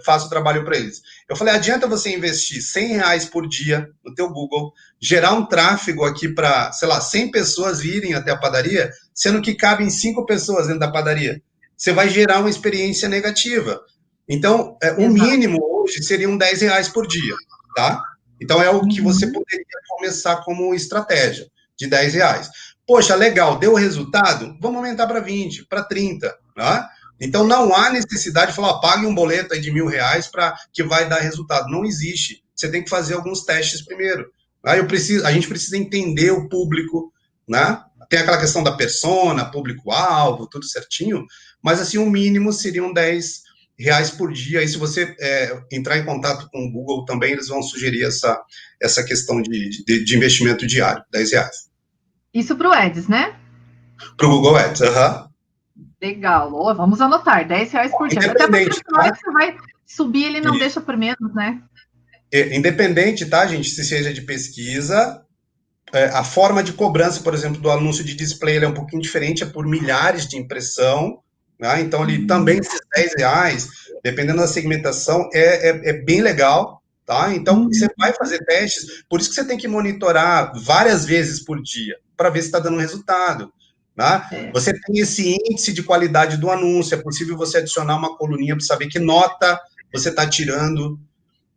faço trabalho para eles. Eu falei, adianta você investir R$100 por dia no teu Google, gerar um tráfego aqui para, sei lá, 100 pessoas virem até a padaria, sendo que cabem 5 pessoas dentro da padaria. Você vai gerar uma experiência negativa. Então, o mínimo hoje seriam R$10 por dia, tá? Então, é o que você poderia começar como estratégia, de R$10. Poxa, legal, deu resultado? Vamos aumentar para 20, para 30, tá? Então, não há necessidade de falar, pague um boleto aí de R$1.000 para que vai dar resultado. Não existe. Você tem que fazer alguns testes primeiro. A gente precisa entender o público, né? Tem aquela questão da persona, público-alvo, tudo certinho, mas assim, o mínimo seriam R$10 por dia. E se você entrar em contato com o Google também, eles vão sugerir essa questão de investimento diário, R$10. Isso para o Ads, né? Para o Google Ads, Legal, vamos anotar, R$10 por dia. Até porque na hora que você vai subir, ele não deixa por menos, né? Independente, tá, gente, se seja de pesquisa, a forma de cobrança, por exemplo, do anúncio de display é um pouquinho diferente, é por milhares de impressão, né? Então, ali também esses R$10, dependendo da segmentação, é bem legal, tá? Então, você vai fazer testes, por isso que você tem que monitorar várias vezes por dia, para ver se está dando resultado. Né? Você tem esse índice de qualidade do anúncio, é possível você adicionar uma coluninha para saber que nota você está tirando.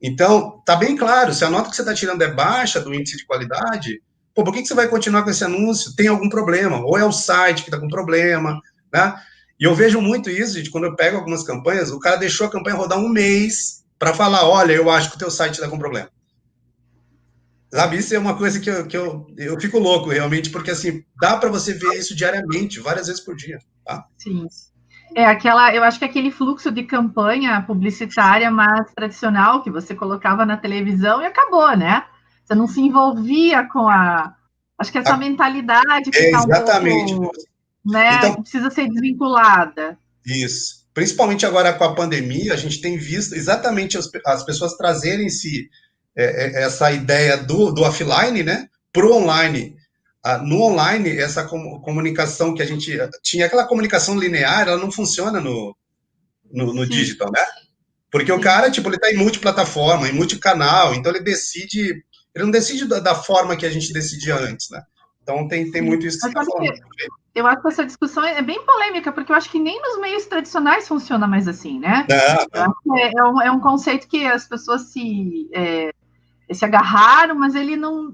Então, tá bem claro, se a nota que você está tirando é baixa do índice de qualidade, por que você vai continuar com esse anúncio? Tem algum problema, ou é o site que está com problema, né? E eu vejo muito isso, gente, quando eu pego algumas campanhas, o cara deixou a campanha rodar um mês para falar, olha, eu acho que o teu site está com problema. Sabe, isso é uma coisa que eu fico louco, realmente, porque, assim, dá para você ver isso diariamente, várias vezes por dia, tá? Sim. Eu acho que aquele fluxo de campanha publicitária mais tradicional que você colocava na televisão e acabou, né? Você não se envolvia com acho que essa mentalidade que está um pouco, né, então, que precisa ser desvinculada. Isso. Principalmente agora com a pandemia, a gente tem visto exatamente as pessoas trazerem essa ideia do offline, né, para o online. No online, essa comunicação que a gente tinha, aquela comunicação linear, ela não funciona no digital, né? Porque o cara, tipo, ele está em multiplataforma, em multicanal, então ele não decide da forma que a gente decidia antes, né? Então tem muito isso que você está falando. Eu acho que essa discussão é bem polêmica, porque eu acho que nem nos meios tradicionais funciona mais assim, né? É um conceito que as pessoas se agarraram, mas ele não...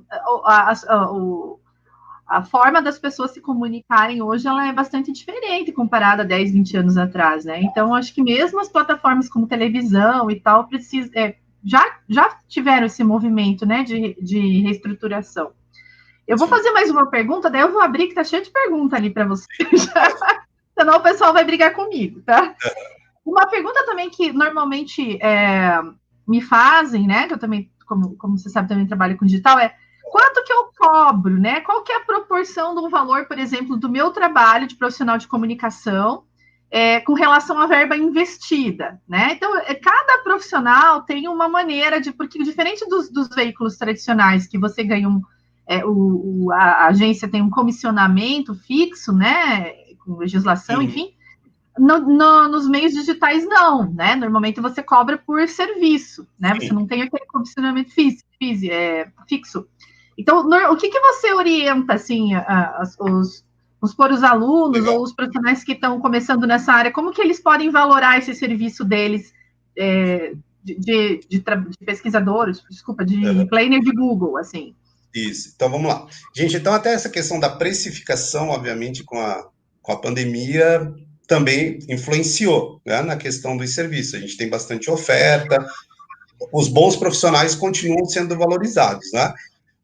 A forma das pessoas se comunicarem hoje ela é bastante diferente comparada a 10, 20 anos atrás, né? Então, acho que mesmo as plataformas como televisão e tal já tiveram esse movimento, né, de reestruturação. Eu vou Sim. fazer mais uma pergunta, daí eu vou abrir que tá cheio de pergunta ali para você. Senão o pessoal vai brigar comigo, tá? Uma pergunta também que normalmente me fazem, né? Que eu também, como você sabe, também trabalho com digital, é quanto que eu cobro, né? Qual que é a proporção do valor, por exemplo, do meu trabalho de profissional de comunicação com relação à verba investida, né? Então, cada profissional tem uma maneira de, porque diferente dos veículos tradicionais, que você ganha a agência tem um comissionamento fixo, né? Com legislação, enfim. Nos meios digitais, não, né? Normalmente você cobra por serviço, né? Você não tem aquele comissionamento fixo. Então, o que você orienta, assim, os alunos Legal. ou os profissionais que estão começando nessa área, como que eles podem valorar esse serviço deles de pesquisadores, desculpa, de planner de Google, assim? Isso. Então, vamos lá. Gente, então até essa questão da precificação, obviamente, com a pandemia, também influenciou, né, na questão dos serviços. A gente tem bastante oferta, os bons profissionais continuam sendo valorizados, né?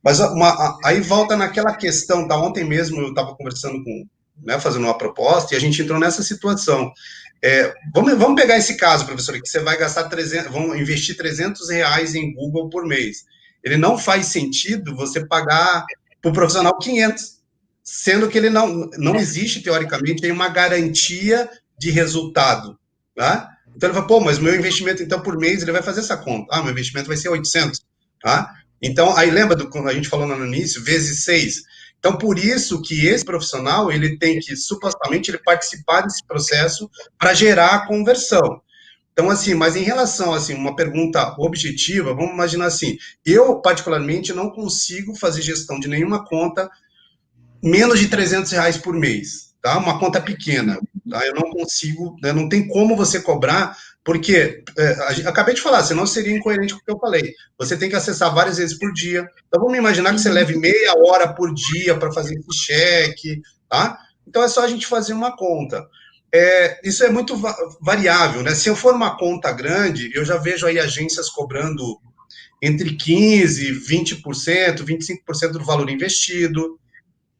Mas aí volta naquela questão, tá? Ontem mesmo eu estava conversando com, né, fazendo uma proposta, e a gente entrou nessa situação. Vamos pegar esse caso, professor, que você vai gastar vão investir R$ 300 em Google por mês. Ele não faz sentido você pagar para o profissional 500, sendo que ele não existe, teoricamente, uma garantia de resultado, tá? Então ele fala, pô, mas meu investimento, então, por mês, ele vai fazer essa conta. Ah, meu investimento vai ser 800, tá? Então, aí lembra quando a gente falou no início, vezes 6. Então, por isso que esse profissional, ele tem que, supostamente, ele participar desse processo para gerar a conversão. Então, assim, mas em relação, assim, uma pergunta objetiva, vamos imaginar assim, eu, particularmente, não consigo fazer gestão de nenhuma conta menos de R$ 300 por mês, tá? Uma conta pequena, tá? Eu não consigo, né? Não tem como você cobrar, porque, acabei de falar, senão seria incoerente com o que eu falei. Você tem que acessar várias vezes por dia. Então, vamos imaginar que você leve meia hora por dia para fazer esse cheque, tá? Então, é só a gente fazer uma conta. Isso é muito variável, né? Se eu for uma conta grande, eu já vejo aí agências cobrando entre 15%, 20%, 25% do valor investido.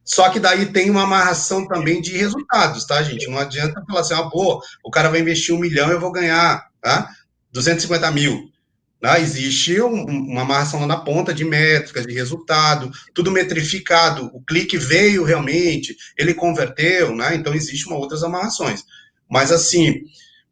Só que daí tem uma amarração também de resultados, tá, gente? Não adianta falar assim, pô, o cara vai investir 1 milhão, eu vou ganhar, tá? 250 mil. Tá? Existe uma amarração lá na ponta de métricas, de resultado, tudo metrificado. O clique veio realmente, ele converteu, né? Então, existe outras amarrações. Mas, assim,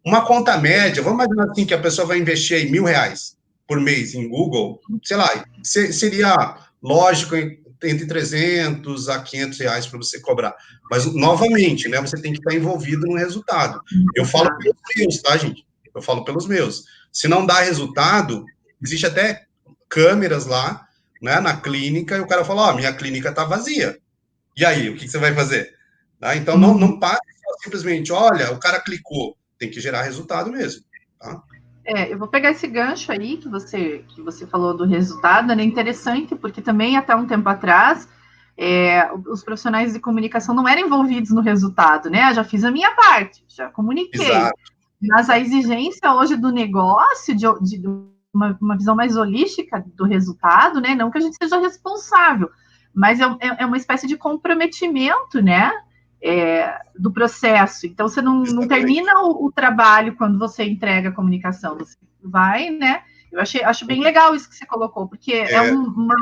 uma conta média, vamos imaginar assim que a pessoa vai investir aí R$ 1.000 por mês em Google, sei lá, seria lógico entre 300 a R$ 500 para você cobrar. Mas, novamente, né, você tem que estar envolvido no resultado. Eu falo pelos meus, tá, gente? Eu falo pelos meus. Se não dá resultado, existe até câmeras lá, né, na clínica, e o cara fala, minha clínica está vazia. E aí, o que você vai fazer? Tá? Então, não pare simplesmente, olha, o cara clicou. Tem que gerar resultado mesmo. Tá? Eu vou pegar esse gancho aí que você falou do resultado, é interessante, porque também até um tempo atrás os profissionais de comunicação não eram envolvidos no resultado, né? Eu já fiz a minha parte, já comuniquei. Exato. Mas a exigência hoje do negócio, de uma visão mais holística do resultado, né? Não que a gente seja responsável, mas é uma espécie de comprometimento, né? Do processo. Então, você não termina o trabalho quando você entrega a comunicação. Você vai, né? Acho bem legal isso que você colocou, porque uma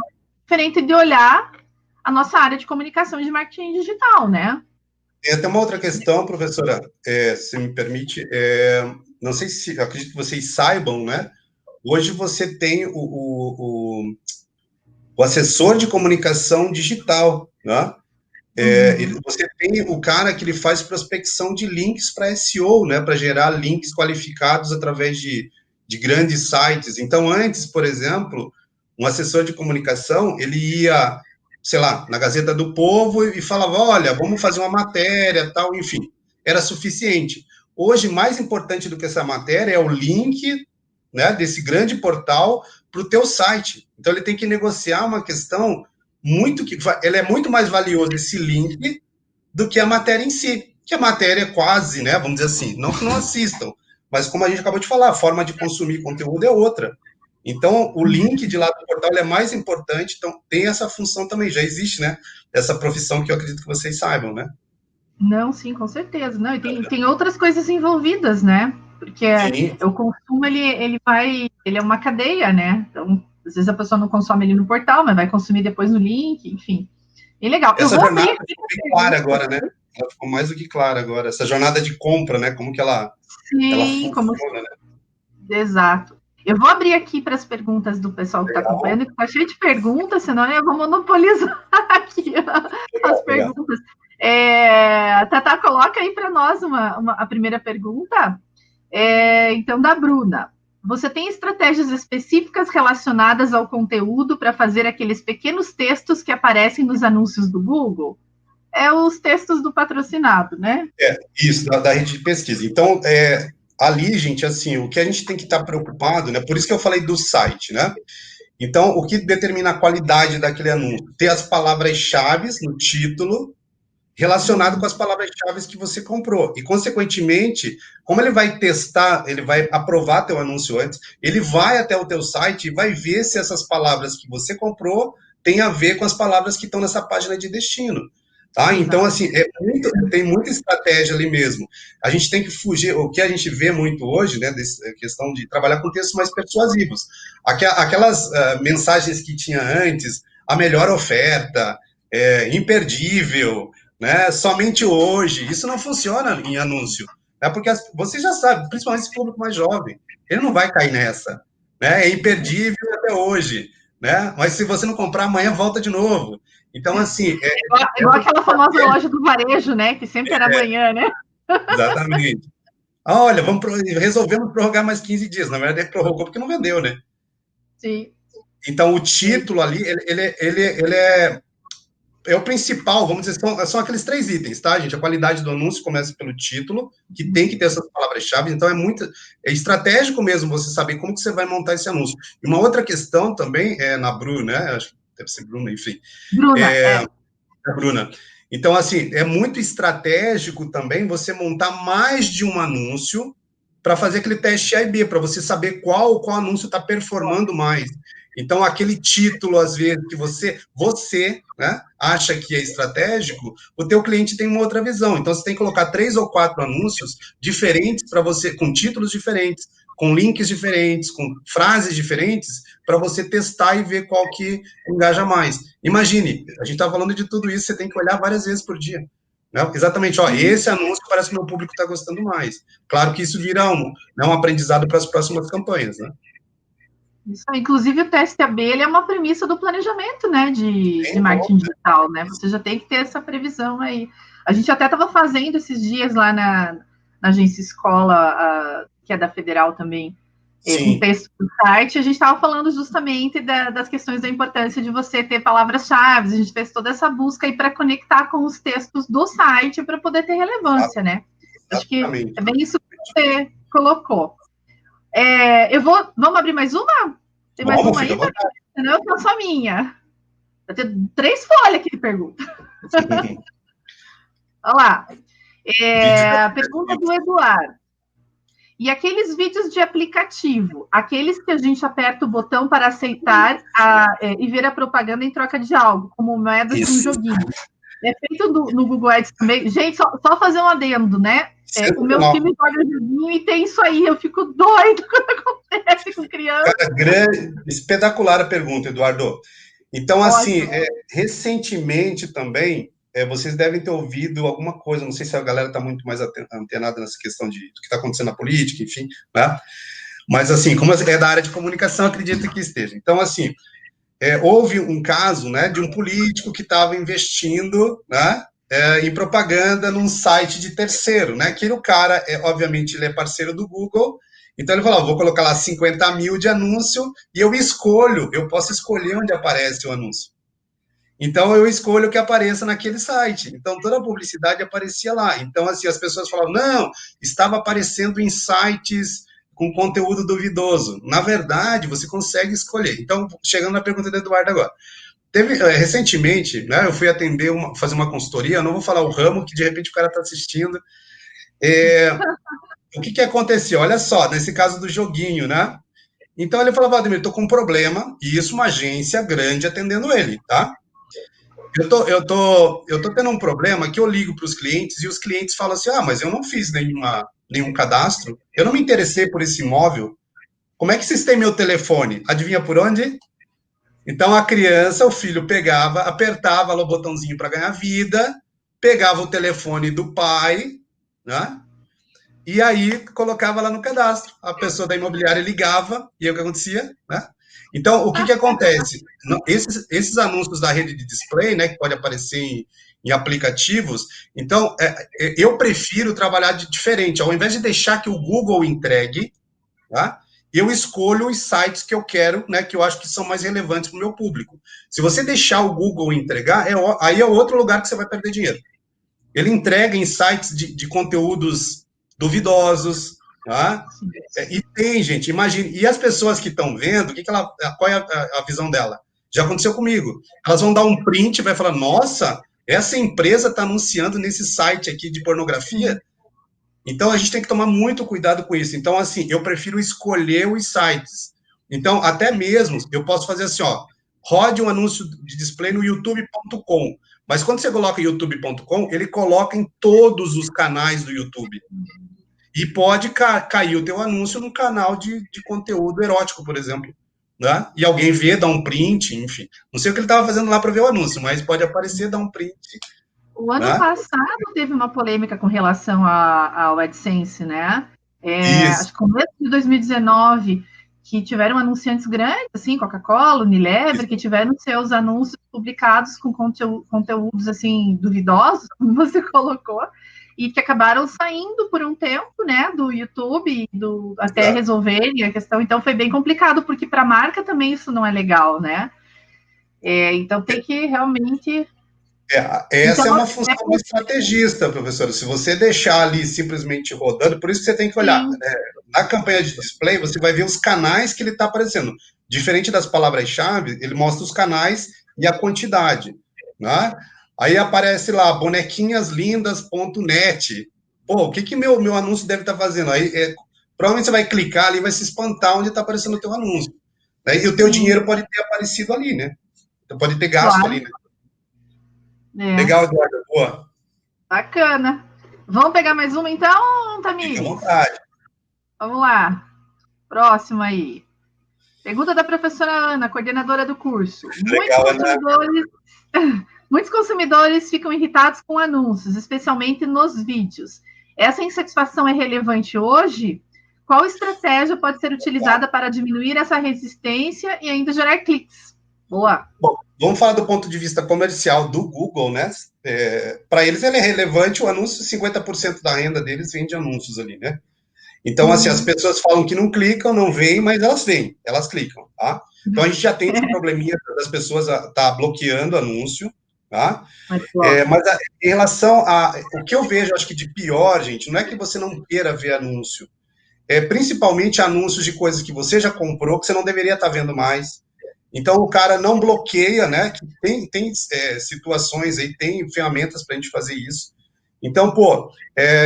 diferente de olhar a nossa área de comunicação e de marketing digital, né? Tem até uma outra questão, professora, se me permite, não sei se, acredito que vocês saibam, né? Hoje você tem o assessor de comunicação digital, né? Você tem o cara que ele faz prospecção de links para SEO, né, para gerar links qualificados através de grandes sites. Então, antes, por exemplo, um assessor de comunicação, ele ia, sei lá, na Gazeta do Povo e falava, olha, vamos fazer uma matéria, tal, enfim, era suficiente. Hoje, mais importante do que essa matéria é o link, né, desse grande portal para o teu site. Então, ele tem que negociar uma questão ele é muito mais valioso esse link do que a matéria em si, que a matéria é quase, né, vamos dizer assim, não que não assistam, mas como a gente acabou de falar, a forma de consumir conteúdo é outra. Então, o link de lá do portal é mais importante, então tem essa função também, já existe, né? Essa profissão que eu acredito que vocês saibam, né? Não, sim, com certeza. Não, e tem outras coisas envolvidas, né? Porque Sim. o consumo, ele é uma cadeia, né? Então, às vezes a pessoa não consome ali no portal, mas vai consumir depois no link, enfim. É legal. Eu Essa vou jornada abrir aqui ficou a bem clara pergunta. agora, né? Ela ficou mais do que clara agora. Essa jornada de compra, né? Como que ela Sim, como funciona, né? exato. Eu vou abrir aqui para as perguntas do pessoal que está Legal, acompanhando, que está cheio de perguntas, senão eu vou monopolizar aqui as legal, legal. perguntas. Tatá, coloca aí para nós a primeira pergunta. Então, da Bruna. Você tem estratégias específicas relacionadas ao conteúdo para fazer aqueles pequenos textos que aparecem nos anúncios do Google? É os textos do patrocinado, né? Isso, da rede de pesquisa. Então, ali, gente, assim, o que a gente tem que estar preocupado, né? Por isso que eu falei do site, né? Então, o que determina a qualidade daquele anúncio? Ter as palavras-chave no título relacionado com as palavras-chave que você comprou. E, consequentemente, como ele vai testar, ele vai aprovar teu anúncio antes, ele vai até o teu site e vai ver se essas palavras que você comprou têm a ver com as palavras que estão nessa página de destino. Tá? Então, assim, tem muita estratégia ali mesmo. A gente tem que fugir, o que a gente vê muito hoje, né, dessa questão de trabalhar com textos mais persuasivos. Aquelas mensagens que tinha antes, a melhor oferta, imperdível, né, somente hoje, isso não funciona em anúncio. Né, porque você já sabe, principalmente esse público mais jovem, ele não vai cair nessa. Né, é imperdível até hoje. Né, mas se você não comprar, amanhã volta de novo. Então, assim. Igual aquela famosa loja do varejo, né? Que sempre era amanhã, né? Exatamente. Olha, resolvemos prorrogar mais 15 dias. Na verdade, ele prorrogou porque não vendeu, né? Sim. Então, o título ali, ele é o principal, vamos dizer, são aqueles 3 itens, tá, gente? A qualidade do anúncio começa pelo título, que tem que ter essas palavras-chave, então é estratégico mesmo você saber como que você vai montar esse anúncio. E uma outra questão também é na Bruna, né? Acho que deve ser Bruna, enfim. Bruna, A Bruna. Então, assim, é muito estratégico também você montar mais de um anúncio para fazer aquele teste A e B, para você saber qual anúncio está performando mais. Então, aquele título, às vezes, que você né, acha que é estratégico, o teu cliente tem uma outra visão. Então, você tem que colocar 3 ou 4 anúncios diferentes para você, com títulos diferentes, com links diferentes, com frases diferentes, para você testar e ver qual que engaja mais. Imagine, a gente está falando de tudo isso, você tem que olhar várias vezes por dia. Né? Exatamente, ó, esse anúncio parece que o meu público está gostando mais. Claro que isso vira um aprendizado para as próximas campanhas, né? isso. Inclusive, o teste AB ele é uma premissa do planejamento, né, de marketing digital, né? Você já tem que ter essa previsão aí. A gente até estava fazendo esses dias lá na agência escola, que é da Federal também, um texto do site, a gente estava falando justamente das questões da importância de você ter palavras-chave, a gente fez toda essa busca aí para conectar com os textos do site para poder ter relevância, né? Acho que é bem isso que você colocou. Vamos abrir mais uma? Tem mais uma aí? Senão eu faço a minha. Eu tenho 3 folhas aqui de pergunta. Olha lá. A pergunta do Eduardo. E aqueles vídeos de aplicativo, aqueles que a gente aperta o botão para aceitar e ver a propaganda em troca de algo, como moedas de um joguinho. É feito no Google Ads também. Gente, só fazer um adendo, né? O meu filho joga joguinho e tem isso aí. Eu fico doido quando acontece com criança. Cara, espetacular a pergunta, Eduardo. Então, assim, recentemente também, vocês devem ter ouvido alguma coisa, não sei se a galera está muito mais antenada nessa questão do que está acontecendo na política, enfim, né? Mas, assim, como é da área de comunicação, acredito que esteja. Então, assim, houve um caso, né, de um político que estava investindo, né, em propaganda num site de terceiro, né? Que o cara, obviamente, ele é parceiro do Google, então ele falou, vou colocar lá 50 mil de anúncio e eu posso escolher onde aparece o anúncio. Então eu escolho que apareça naquele site. Então toda a publicidade aparecia lá. Então assim as pessoas falavam, não, estava aparecendo em sites com conteúdo duvidoso. Na verdade, você consegue escolher. Então, chegando na pergunta do Eduardo agora. Recentemente, né, eu fui fazer uma consultoria, eu não vou falar o ramo, que de repente o cara está assistindo. O que aconteceu? Olha só, nesse caso do joguinho, né? Então ele falou, Vladimir, estou com um problema, e isso uma agência grande atendendo ele, tá? Eu tô tendo um problema que eu ligo para os clientes e os clientes falam assim, mas eu não fiz nenhum cadastro, eu não me interessei por esse imóvel, como é que vocês têm meu telefone? Adivinha por onde? Então a criança, o filho pegava, apertava lá o botãozinho para ganhar vida, pegava o telefone do pai, né? E aí colocava lá no cadastro. A pessoa da imobiliária ligava, e aí o que acontecia, né? Então, o que que acontece? Esses anúncios da rede de display, né, que pode aparecer em aplicativos, então, eu prefiro trabalhar diferente. Ao invés de deixar que o Google entregue, tá? Eu escolho os sites que eu quero, né, que eu acho que são mais relevantes para o meu público. Se você deixar o Google entregar, aí é outro lugar que você vai perder dinheiro. Ele entrega em sites de conteúdos duvidosos, tá? E tem, gente, imagine, e as pessoas que estão vendo, qual é a visão dela? Já aconteceu comigo. Elas vão dar um print e vai falar, nossa, essa empresa está anunciando nesse site aqui de pornografia. Então, a gente tem que tomar muito cuidado com isso. Então, assim, eu prefiro escolher os sites. Então, até mesmo, eu posso fazer assim, rode um anúncio de display no youtube.com. Mas quando você coloca youtube.com, ele coloca em todos os canais do YouTube. E pode cair o teu anúncio no canal de conteúdo erótico, por exemplo. Né? E alguém vê, dá um print, enfim. Não sei o que ele estava fazendo lá para ver o anúncio, mas pode aparecer, dar um print. O ano passado teve uma polêmica com relação ao AdSense, né? Acho que no começo de 2019, que tiveram anunciantes grandes, assim, Coca-Cola, Unilever, que tiveram seus anúncios publicados com conteúdos, assim, duvidosos, como você colocou, e que acabaram saindo por um tempo, né, do YouTube, até resolverem a questão. Então, foi bem complicado, porque para a marca também isso não é legal, né? Então, tem que realmente... Essa é uma função do estrategista, professor. Se você deixar ali simplesmente rodando, por isso que você tem que olhar. Na campanha de display, você vai ver os canais que ele está aparecendo. Diferente das palavras-chave, ele mostra os canais e a quantidade. Né? Aí aparece lá, bonequinhaslindas.net. Pô, o que meu anúncio deve estar fazendo? Aí, provavelmente você vai clicar ali e vai se espantar onde está aparecendo o teu anúncio. Né? E o teu dinheiro pode ter aparecido ali, né? Pode ter gasto ali, né? Legal, Eduardo. Boa. Bacana. Vamos pegar mais uma, então, Tamires? Fique à vontade. Vamos lá. Próximo aí. Pergunta da professora Ana, coordenadora do curso. Legal, Muitos consumidores ficam irritados com anúncios, especialmente nos vídeos. Essa insatisfação é relevante hoje? Qual estratégia pode ser utilizada para diminuir essa resistência e ainda gerar cliques? Boa. Bom, vamos falar do ponto de vista comercial do Google, né? Para eles, ele é relevante, o anúncio, 50% da renda deles vem de anúncios ali, né? Então, assim, as pessoas falam que não clicam, não veem, mas elas veem, elas clicam, tá? Então, a gente já tem esse probleminha das pessoas tá bloqueando anúncio, tá? Mas em relação o que eu vejo, acho que de pior, gente, não é que você não queira ver anúncio, principalmente anúncios de coisas que você já comprou, que você não deveria estar vendo mais. Então, o cara não bloqueia, né? Tem situações aí, tem ferramentas para a gente fazer isso. Então,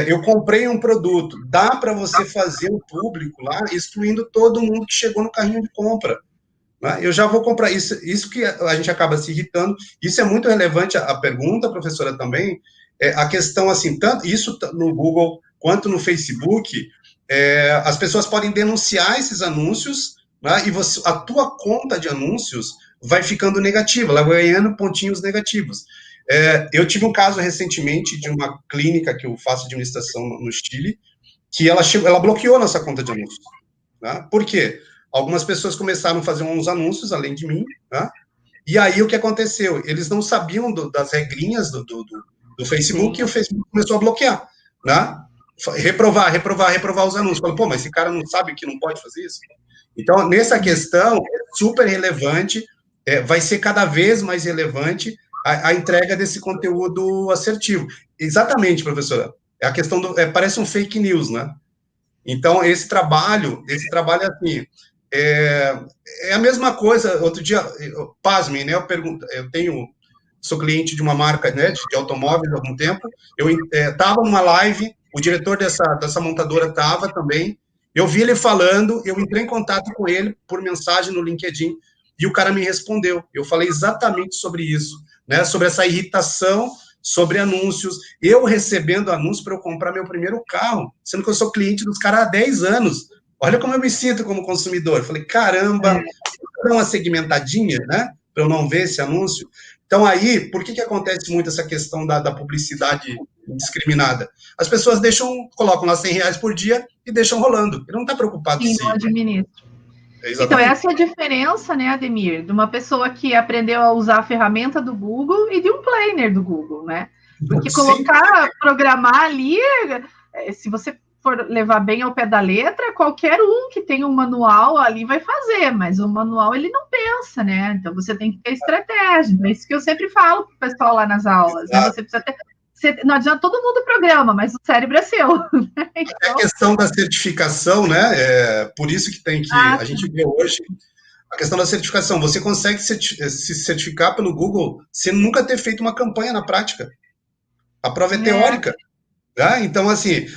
eu comprei um produto, dá para você fazer um público lá, excluindo todo mundo que chegou no carrinho de compra. Né? Eu já vou comprar isso que a gente acaba se irritando. Isso é muito relevante, a pergunta, professora, também, a questão, assim, tanto isso no Google quanto no Facebook, as pessoas podem denunciar esses anúncios, né? E a tua conta de anúncios vai ficando negativa, ela vai ganhando pontinhos negativos. Eu tive um caso recentemente de uma clínica que eu faço administração no Chile, que ela bloqueou a nossa conta de anúncios. Né? Por quê? Algumas pessoas começaram a fazer uns anúncios, além de mim, né? E aí o que aconteceu? Eles não sabiam das regrinhas do Facebook, e o Facebook começou a bloquear, né? Reprovar os anúncios. Falou, mas esse cara não sabe que não pode fazer isso? Então, nessa questão, é super relevante, vai ser cada vez mais relevante a entrega desse conteúdo assertivo. Exatamente, professora. É a questão parece um fake news, né? Então, esse trabalho assim, é a mesma coisa. Outro dia, pasmem, né? Sou cliente de uma marca, né, de automóveis há algum tempo. Eu estava numa live, o diretor dessa montadora estava também, Eu vi ele falando, eu entrei em contato com ele por mensagem no LinkedIn e o cara me respondeu. Eu falei exatamente sobre isso, né? Sobre essa irritação, sobre anúncios. Eu recebendo anúncios para eu comprar meu primeiro carro, sendo que eu sou cliente dos caras há 10 anos. Olha como eu me sinto como consumidor. Eu falei, caramba, dá uma segmentadinha, né? Para eu não ver esse anúncio. Então, aí, por que acontece muito essa questão da publicidade indiscriminada? As pessoas colocam lá R$ 100 por dia e deixam rolando. Ele não está preocupado Sim, não se... administra. Então, Exatamente. essa é a diferença, né, Ademir, de uma pessoa que aprendeu a usar a ferramenta do Google e de um planner do Google, né? Porque Sim, programar ali, se você for levar bem ao pé da letra, qualquer um que tenha um manual ali vai fazer, mas o manual ele não pensa, né? Então você tem que ter estratégia. É isso que eu sempre falo para o pessoal lá nas aulas, né? Você precisa ter. Não adianta todo mundo programa, mas o cérebro é seu. Né? Então... A questão da certificação, né? Por isso que tem que... A gente vê hoje a questão da certificação. Você consegue se certificar pelo Google sem nunca ter feito uma campanha na prática. A prova é teórica. Né? Então, assim,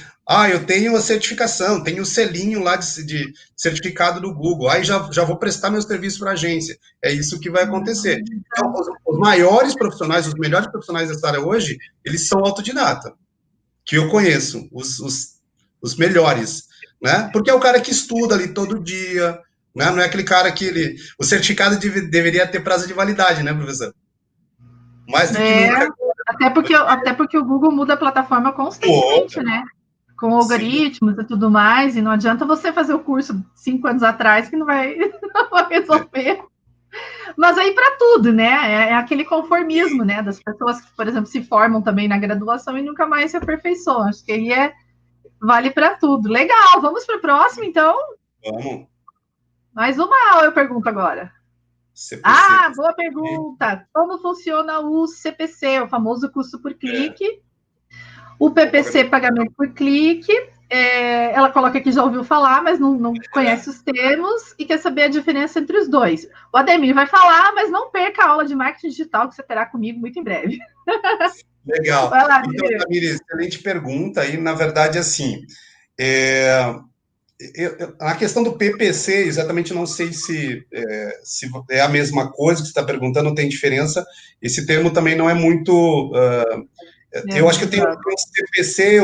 eu tenho a certificação, tenho o selinho lá de certificado do Google, aí já vou prestar meu serviço para a agência. É isso que vai acontecer. Então, os maiores profissionais, os melhores profissionais dessa área hoje, eles são autodidata, que eu conheço, os melhores, né? Porque é o cara que estuda ali todo dia, né? Não é aquele cara que o certificado deveria ter prazo de validade, né, professor? Mais do que nunca. Até porque o Google muda a plataforma constantemente, né? Com Sim. algoritmos e tudo mais, e não adianta você fazer o curso 5 anos atrás que não vai, não vai resolver. Mas aí para tudo, né? É aquele conformismo, né? Das pessoas que, por exemplo, se formam também na graduação e nunca mais se aperfeiçoam. Acho que aí vale para tudo. Legal, vamos para a próxima, então? Vamos. Mais uma eu pergunto agora. CPC. Boa pergunta. Como funciona o CPC, o famoso custo por clique? O PPC, pagamento por clique. Ela coloca que já ouviu falar, mas não conhece os termos e quer saber a diferença entre os dois. O Ademir vai falar, mas não perca a aula de marketing digital que você terá comigo muito em breve. Legal. Vai lá, Então, Ademir. Tamires, excelente pergunta. E, na verdade, assim, a questão do PPC, exatamente não sei se é a mesma coisa que você está perguntando, tem diferença. Esse termo também não é muito... eu acho que tem o CPC,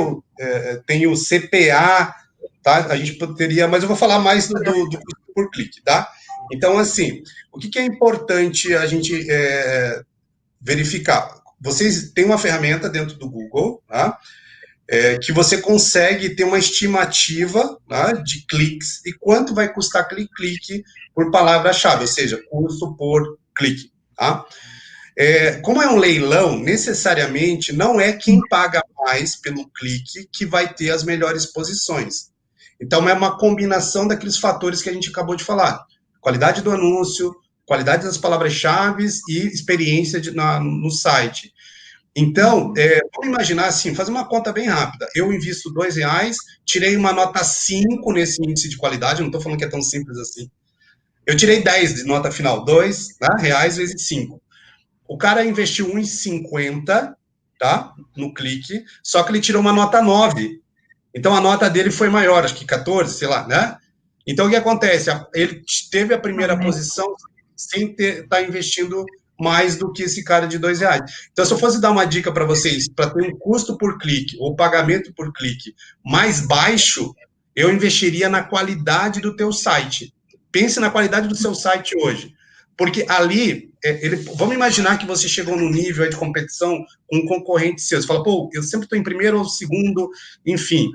tem o CPA, tá? A gente poderia... Mas eu vou falar mais do custo por clique, tá? Então, assim, o que é importante a gente verificar? Vocês têm uma ferramenta dentro do Google, tá? Que você consegue ter uma estimativa, tá, de cliques e quanto vai custar aquele clique por palavra-chave, ou seja, custo por clique. Tá? Como é um leilão, necessariamente não é quem paga mais pelo clique que vai ter as melhores posições. Então, é uma combinação daqueles fatores que a gente acabou de falar. Qualidade do anúncio, qualidade das palavras-chave e experiência no site. Então, vamos imaginar assim, fazer uma conta bem rápida. Eu invisto R$ 2, tirei uma nota 5 nesse índice de qualidade, não estou falando que é tão simples assim. Eu tirei 10 de nota final, R$ 2, né, reais vezes 5. O cara investiu 1,50, tá, no clique, só que ele tirou uma nota 9. Então, a nota dele foi maior, acho que 14, sei lá, né? Então, o que acontece? Ele teve a primeira posição sem estar investindo mais do que esse cara de R$ 2. Então, se eu fosse dar uma dica para vocês, para ter um custo por clique ou pagamento por clique mais baixo, eu investiria na qualidade do teu site. Pense na qualidade do seu site hoje. Porque ali, vamos imaginar que você chegou no nível de competição com um concorrente seu. Você fala, pô, eu sempre estou em primeiro ou segundo, enfim.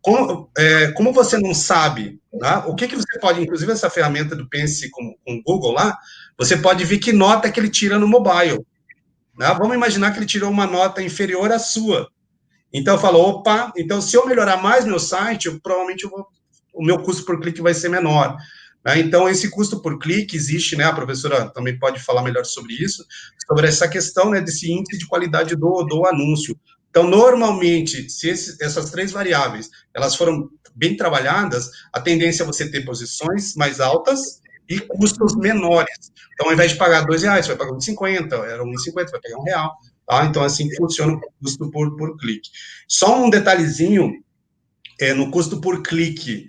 Como você não sabe, tá? O que você pode, inclusive essa ferramenta do Pense com o Google lá, você pode ver que nota que ele tira no mobile. Né? Vamos imaginar que ele tirou uma nota inferior à sua. Então, eu falo, opa, então se eu melhorar mais meu site, provavelmente o meu custo por clique vai ser menor. Né? Então, esse custo por clique existe, né? A professora também pode falar melhor sobre isso, sobre essa questão, né, desse índice de qualidade do anúncio. Então, normalmente, se essas três variáveis elas foram bem trabalhadas, a tendência é você ter posições mais altas e custos menores. Então, ao invés de pagar R$ 2, você vai pagar 1,50, era 1,50, vai pagar R$ 1. Tá? Então, assim funciona o custo por clique. Só um detalhezinho, no custo por clique,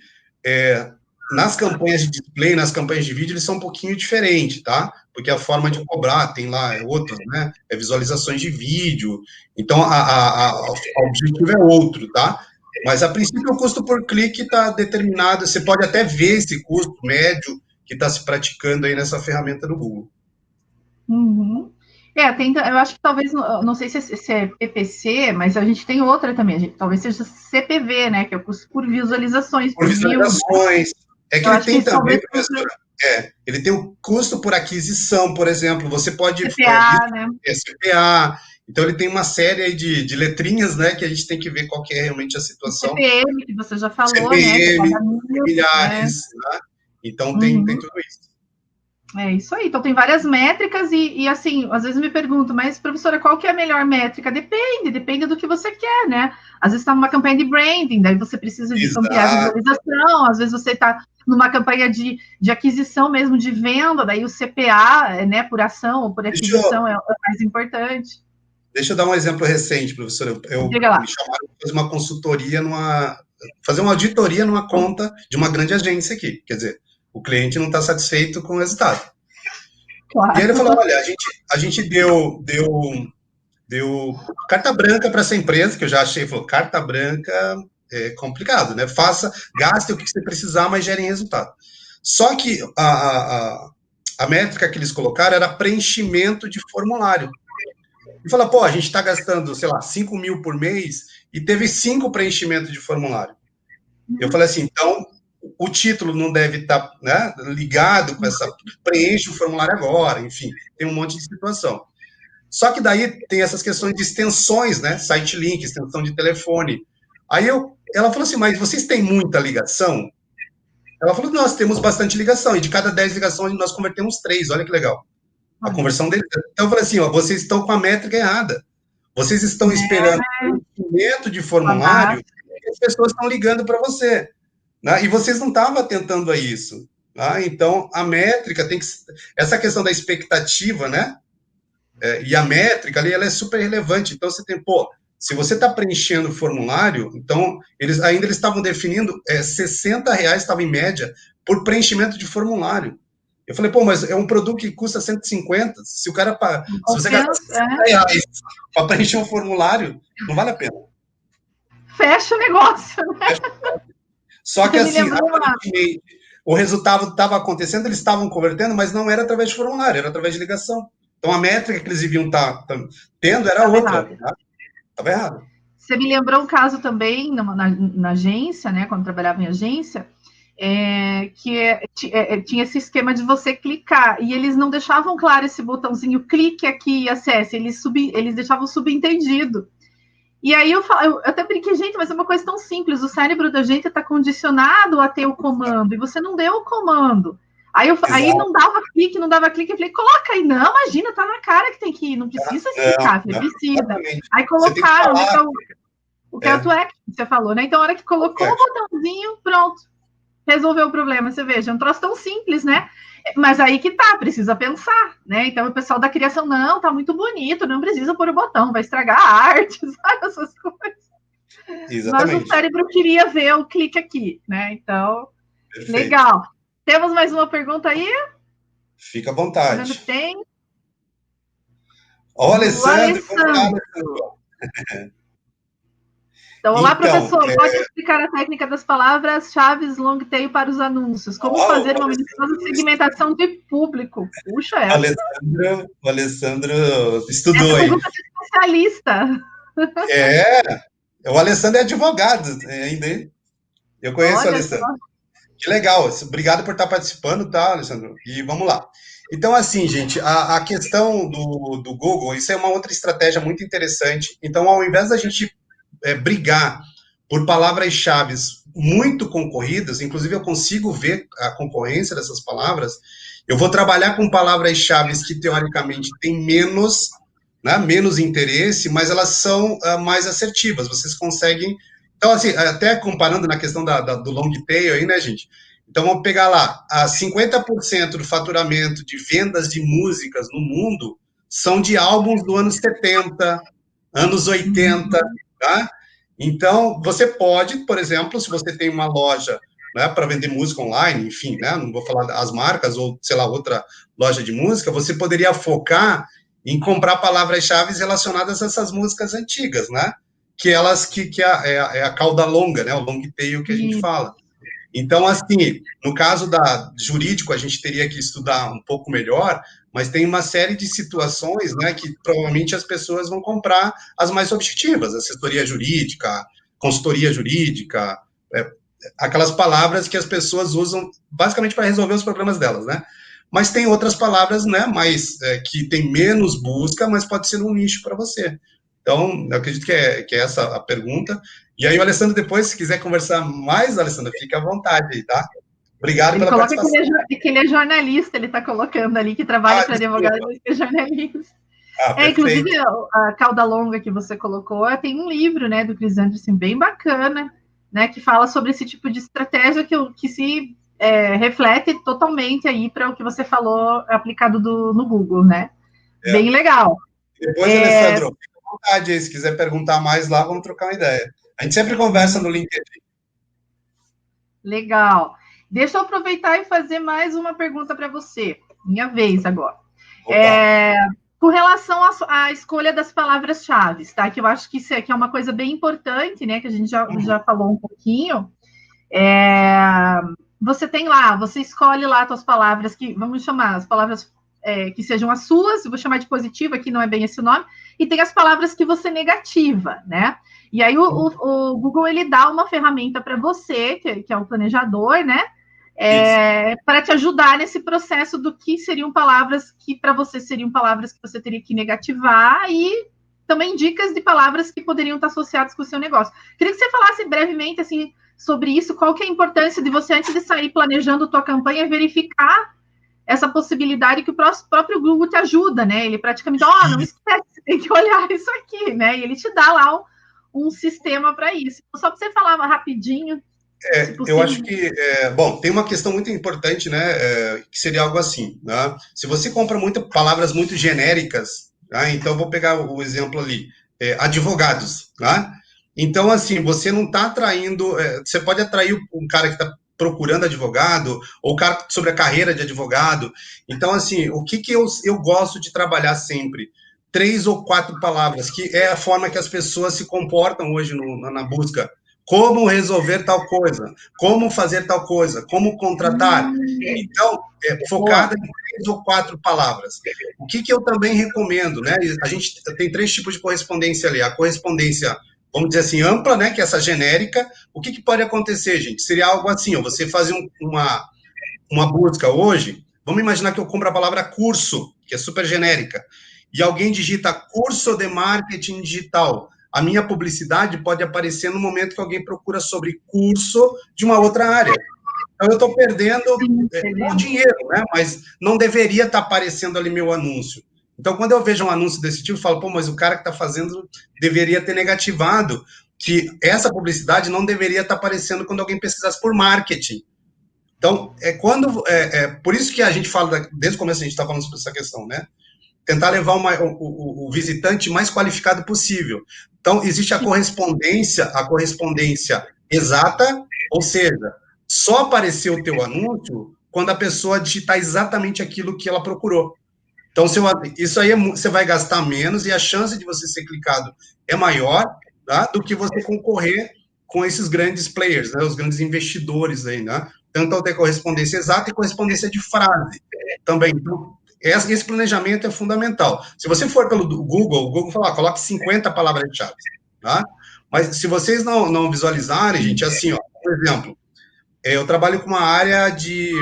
nas campanhas de display, nas campanhas de vídeo, eles são um pouquinho diferentes, tá? Porque a forma de cobrar tem lá outras, né? Visualizações de vídeo. Então, o objetivo é outro, tá? Mas, a princípio, o custo por clique está determinado. Você pode até ver esse custo médio que está se praticando aí nessa ferramenta do Google. Uhum. Eu acho que talvez, não sei se é PPC, mas a gente tem outra também, talvez seja CPV, né, que é o custo por visualizações, por visualizações. É que eu ele acho tem que também, professora, ele tem o custo por aquisição, por exemplo, você pode... CPA, né? CPA, então ele tem uma série aí de letrinhas, né, que a gente tem que ver qual que é realmente a situação. CPM, que você já falou, CPM, né? milhares, né? Então tem tudo isso. É isso aí. Então tem várias métricas e assim, às vezes me pergunto, mas professora, qual que é a melhor métrica? Depende do que você quer, né? Às vezes está numa campanha de branding, daí você precisa de ampliar a visualização, às vezes você está numa campanha de aquisição mesmo, de venda, daí o CPA, né, por ação ou por aquisição é o mais importante. Deixa eu dar um exemplo recente, professora. Me chamaram para fazer uma consultoria, fazer uma auditoria numa conta de uma grande agência aqui. Quer dizer, o cliente não está satisfeito com o resultado. Claro. E aí ele falou, olha, a gente deu carta branca para essa empresa, que eu já achei, falou, carta branca é complicado, né? Gaste o que você precisar, mas gerem resultado. Só que a métrica que eles colocaram era preenchimento de formulário. E fala, pô, a gente está gastando, sei lá, 5 mil por mês e teve 5 preenchimentos de formulário. Eu falei assim, então o título não deve estar, né, ligado com essa... Preenche o formulário agora, enfim, tem um monte de situação. Só que daí tem essas questões de extensões, né, site link, extensão de telefone. Aí ela falou assim, mas vocês têm muita ligação? Ela falou, nós temos bastante ligação, e de cada 10 ligações nós convertemos 3, olha que legal. A conversão dele. Então eu falei assim, ó, vocês estão com a métrica errada. Vocês estão esperando preenchimento de formulário e as pessoas estão ligando para você. Né? E vocês não estavam atentando a isso. Né? Então, a métrica tem que... Essa questão da expectativa, né? E a métrica ali, ela é super relevante. Então, você tem, se você está preenchendo o formulário, então, eles estavam definindo R$60 estava em média por preenchimento de formulário. Eu falei, mas é um produto que custa 150. Se o cara, se você gastar R$60 para preencher um formulário, não vale a pena. Fecha o negócio, né? Só que, assim, aparentemente, o resultado estava acontecendo, eles estavam convertendo, mas não era através de formulário, era através de ligação. Então, a métrica que eles deviam estar tendo era outra. Estava errado. Você me lembrou um caso também na agência, né? Quando trabalhava em agência, tinha esse esquema de você clicar, e eles não deixavam claro esse botãozinho, clique aqui e acesse, eles deixavam subentendido. E aí eu até brinquei, gente, mas é uma coisa tão simples, o cérebro da gente está condicionado a ter o comando, e você não deu o comando. Aí não dava clique, eu falei, coloca aí. Não, imagina, tá na cara que tem que ir, não precisa explicar, não, precisa. Exatamente. Aí colocaram, né, o que você falou, né? Então, a hora que colocou o botãozinho, pronto, resolveu o problema. Você veja, é um troço tão simples, né? Mas aí que tá, precisa pensar, né? Então, o pessoal da criação, não, tá muito bonito, não precisa pôr o botão, vai estragar a arte, sabe? Essas coisas. Exatamente. Mas o cérebro queria ver o clique aqui, né? Então, perfeito. Legal. Temos mais uma pergunta aí? Fica à vontade. Tem? Ó, Alessandro. Então, olá, professor. Pode explicar a técnica das palavras-chave long tail para os anúncios? Como fazer uma minuciosa segmentação de público? Puxa, o Alessandro estudou aí. Especialista. O Alessandro é advogado ainda, hein? Eu conheço o Alessandro. Que legal. Obrigado por estar participando, tá, Alessandro? E vamos lá. Então, assim, gente, a questão do Google, isso é uma outra estratégia muito interessante. Então, ao invés da gente brigar por palavras-chave muito concorridas, inclusive eu consigo ver a concorrência dessas palavras, eu vou trabalhar com palavras-chave que, teoricamente, têm menos interesse, mas elas são mais assertivas. Vocês conseguem... Então, assim, até comparando na questão do long tail aí, né, gente? Então, vamos pegar lá, 50% do faturamento de vendas de músicas no mundo são de álbuns do anos 70, anos 80, tá? Então, você pode, por exemplo, se você tem uma loja né, para vender música online, enfim, né, não vou falar das marcas ou, sei lá, outra loja de música, você poderia focar em comprar palavras-chave relacionadas a essas músicas antigas, né, que elas, é a cauda longa, né, o long tail que a gente fala. Então, assim, no caso da jurídico, a gente teria que estudar um pouco melhor, mas tem uma série de situações, né, que provavelmente as pessoas vão comprar as mais objetivas, assessoria jurídica, consultoria jurídica, aquelas palavras que as pessoas usam basicamente para resolver os problemas delas, né? Mas tem outras palavras, né, mais que tem menos busca, mas pode ser um nicho para você. Então, eu acredito que é essa a pergunta. E aí, o Alessandro, depois, se quiser conversar mais, Alessandro, fica à vontade aí, tá? Obrigado Ele pela coloca participação. que ele é jornalista, ele está colocando ali, que trabalha para advogado, mas que é jornalista. Perfeito. Inclusive, a cauda longa que você colocou, tem um livro, né, do Chris Anderson, bem bacana, né, que fala sobre esse tipo de estratégia que se reflete totalmente aí para o que você falou aplicado no Google, né? Bem legal. Depois, Alessandro, fica à vontade aí, se quiser perguntar mais lá, vamos trocar uma ideia. A gente sempre conversa no LinkedIn. Legal. Deixa eu aproveitar e fazer mais uma pergunta para você. Minha vez agora. Com relação à escolha das palavras-chave, tá? Que eu acho que isso aqui é uma coisa bem importante, né? Que a gente já falou um pouquinho. Você tem lá, você escolhe lá as suas palavras que, vamos chamar, as palavras que sejam as suas, eu vou chamar de positiva, que não é bem esse o nome, e tem as palavras que você negativa, né? E aí o Google, ele dá uma ferramenta para você, que é o planejador, né? Para te ajudar nesse processo do que seriam palavras que para você seriam palavras que você teria que negativar e também dicas de palavras que poderiam estar associadas com o seu negócio. Queria que você falasse brevemente assim sobre isso, qual que é a importância de você, antes de sair planejando tua campanha, verificar essa possibilidade que o próprio Google te ajuda, né? Ele praticamente, não esquece, você tem que olhar isso aqui, né? E ele te dá lá um sistema para isso. Só para você falar rapidinho. Eu acho que, bom, tem uma questão muito importante, né, que seria algo assim, né? Se você compra palavras muito genéricas, né, então eu vou pegar o exemplo ali, advogados, né? Então, assim, você não está atraindo, você pode atrair um cara que está procurando advogado, ou o cara sobre a carreira de advogado. Então, assim, o que eu gosto de trabalhar sempre? 3 ou 4 palavras, que é a forma que as pessoas se comportam hoje na busca. Como resolver tal coisa, como fazer tal coisa, como contratar. Então, focada em 3 ou 4 palavras. O que eu também recomendo, né? A gente tem 3 tipos de correspondência ali. A correspondência, vamos dizer assim, ampla, né? Que é essa genérica. O que pode acontecer, gente? Seria algo assim, ó, você fazer uma busca hoje, vamos imaginar que eu compro a palavra curso, que é super genérica, e alguém digita curso de marketing digital. A minha publicidade pode aparecer no momento que alguém procura sobre curso de uma outra área. Então, eu estou perdendo não dinheiro, né? Mas não deveria estar aparecendo ali meu anúncio. Então, quando eu vejo um anúncio desse tipo, eu falo, pô, mas o cara que está fazendo deveria ter negativado que essa publicidade não deveria estar aparecendo quando alguém pesquisasse por marketing. Então, por isso que a gente fala, desde o começo a gente está falando sobre essa questão, né? Tentar levar o visitante mais qualificado possível. Então, existe a correspondência exata, ou seja, só aparecer o teu anúncio quando a pessoa digitar exatamente aquilo que ela procurou. Então, isso aí você vai gastar menos e a chance de você ser clicado é maior, tá, do que você concorrer com esses grandes players, né, os grandes investidores aí, né? Tanto ao ter correspondência exata e correspondência de frase também. Então, esse planejamento é fundamental. Se você for pelo Google, o Google fala, coloque 50 palavras-chave, tá? Mas se vocês não visualizarem, gente, assim, ó, por exemplo, eu trabalho com uma área de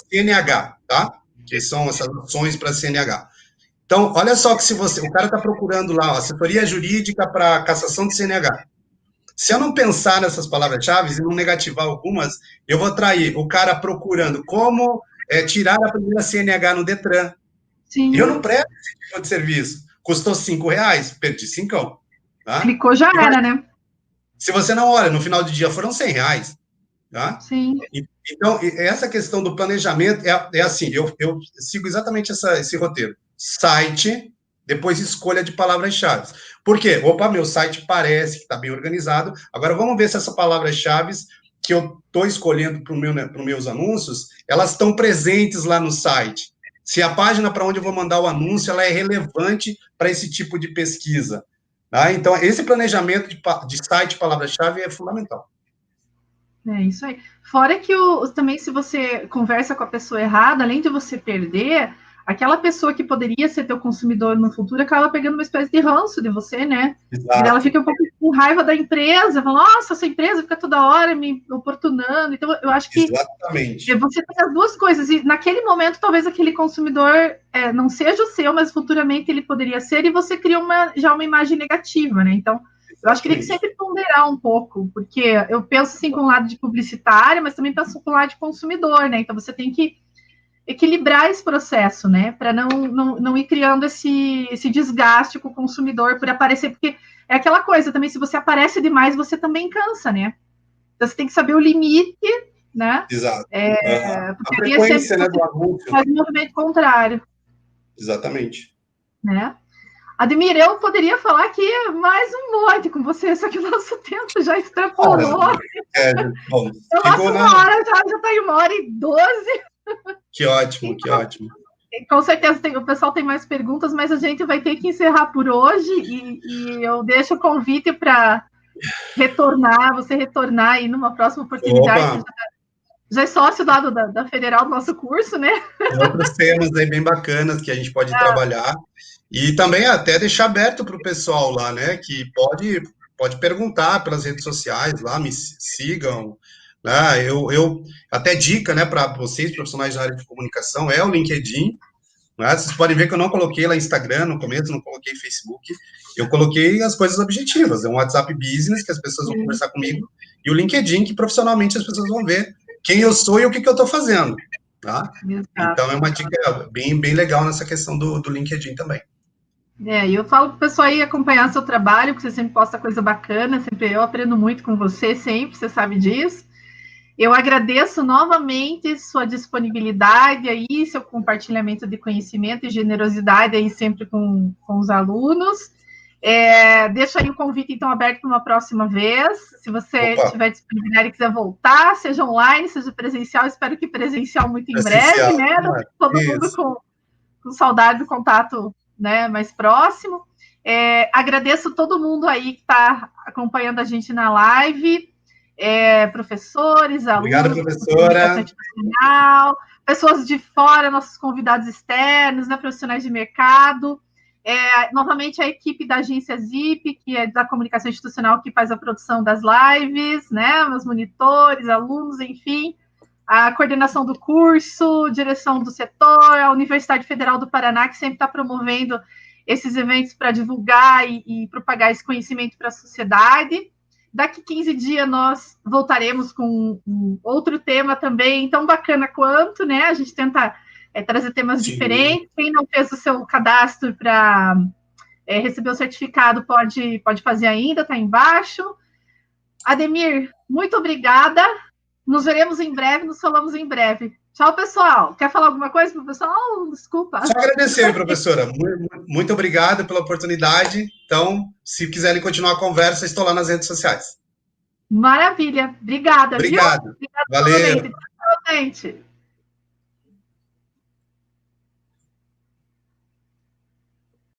CNH, tá? Que são essas ações para CNH. Então, olha só que se o cara está procurando lá, ó, assessoria jurídica para cassação de CNH. Se eu não pensar nessas palavras-chave e não negativar algumas, eu vou atrair o cara procurando como tirar a primeira CNH no Detran. Sim. E eu não presto esse tipo de serviço. Custou R$5, perdi 5. Tá? Clicou, já era, né? Se você não olha, no final do dia foram R$100. Tá? Sim. Então, essa questão do planejamento é assim, eu sigo exatamente esse roteiro. Site, depois escolha de palavras-chave. Por quê? Opa, meu site parece que está bem organizado. Agora vamos ver se essas palavras-chave que eu estou escolhendo para os meus anúncios, elas estão presentes lá no site. Se a página para onde eu vou mandar o anúncio ela é relevante para esse tipo de pesquisa. Tá? Então, esse planejamento de site palavra-chave é fundamental. É isso aí. Fora que também, se você conversa com a pessoa errada, além de você perder, aquela pessoa que poderia ser teu consumidor no futuro acaba pegando uma espécie de ranço de você, né? Exato. E ela fica um pouco com raiva da empresa, fala, nossa, essa empresa fica toda hora me oportunando. Então, eu acho que exatamente. Você tem as duas coisas, e naquele momento, talvez aquele consumidor não seja o seu, mas futuramente ele poderia ser, e você cria já uma imagem negativa, né? Então, eu acho que tem que sempre ponderar um pouco, porque eu penso assim com o lado de publicitário, mas também penso com o lado de consumidor, né? Então você tem que equilibrar esse processo, né? Para não ir criando esse desgaste com o consumidor por aparecer, porque é aquela coisa também, se você aparece demais, você também cansa, né? Então você tem que saber o limite, né? Exato. Porque a frequência, né, do anúncio. Faz o movimento contrário. Exatamente. Né? Ademir, eu poderia falar aqui mais um monte com você, só que o nosso tempo já extrapolou. Bom, uma hora já está em 1h12. Que ótimo, então, que ótimo. Com certeza o pessoal tem mais perguntas, mas a gente vai ter que encerrar por hoje e eu deixo o convite para você retornar aí numa próxima oportunidade. Já é sócio da Federal do nosso curso, né? Outros temas aí bem bacanas que a gente pode trabalhar. E também até deixar aberto para o pessoal lá, né? Que pode perguntar pelas redes sociais lá, me sigam. Né? Eu até dica, né, para vocês, profissionais da área de comunicação, é o LinkedIn. Né? Vocês podem ver que eu não coloquei lá Instagram no começo, não coloquei Facebook. Eu coloquei as coisas objetivas. É um WhatsApp Business, que as pessoas vão conversar comigo, e o LinkedIn, que profissionalmente as pessoas vão ver quem eu sou e o que eu estou fazendo. Tá? Então, é uma dica bem legal nessa questão do LinkedIn também. E eu falo para o pessoal aí acompanhar seu trabalho, porque você sempre posta coisa bacana, sempre eu aprendo muito com você, sempre, você sabe disso. Eu agradeço novamente sua disponibilidade aí, seu compartilhamento de conhecimento e generosidade aí sempre com os alunos. Deixo aí o convite, então, aberto para uma próxima vez. Se você tiver disponibilidade e quiser voltar, seja online, seja presencial, espero que presencial muito em breve, né? Todo mundo com saudade do contato, né, mais próximo. Agradeço todo mundo aí que está acompanhando a gente na live, professores, alunos, obrigado, professora, pessoas de fora, nossos convidados externos, né, profissionais de mercado. Novamente a equipe da agência Zip, que é da comunicação institucional, que faz a produção das lives, né, os monitores, alunos, enfim, a coordenação do curso, direção do setor, a Universidade Federal do Paraná, que sempre está promovendo esses eventos para divulgar e propagar esse conhecimento para a sociedade. Daqui 15 dias nós voltaremos com um outro tema também, tão bacana quanto, né? A gente tenta trazer temas diferentes. Quem não fez o seu cadastro para receber o certificado pode fazer ainda, está embaixo. Ademir, muito obrigada. Nos veremos em breve, nos falamos em breve. Tchau, pessoal. Quer falar alguma coisa para o pessoal? Desculpa. Só agradecer, professora. Muito obrigado pela oportunidade. Então, se quiserem continuar a conversa, estou lá nas redes sociais. Maravilha. Obrigada. Obrigado. Viu? Obrigada. Valeu. Tchau, gente.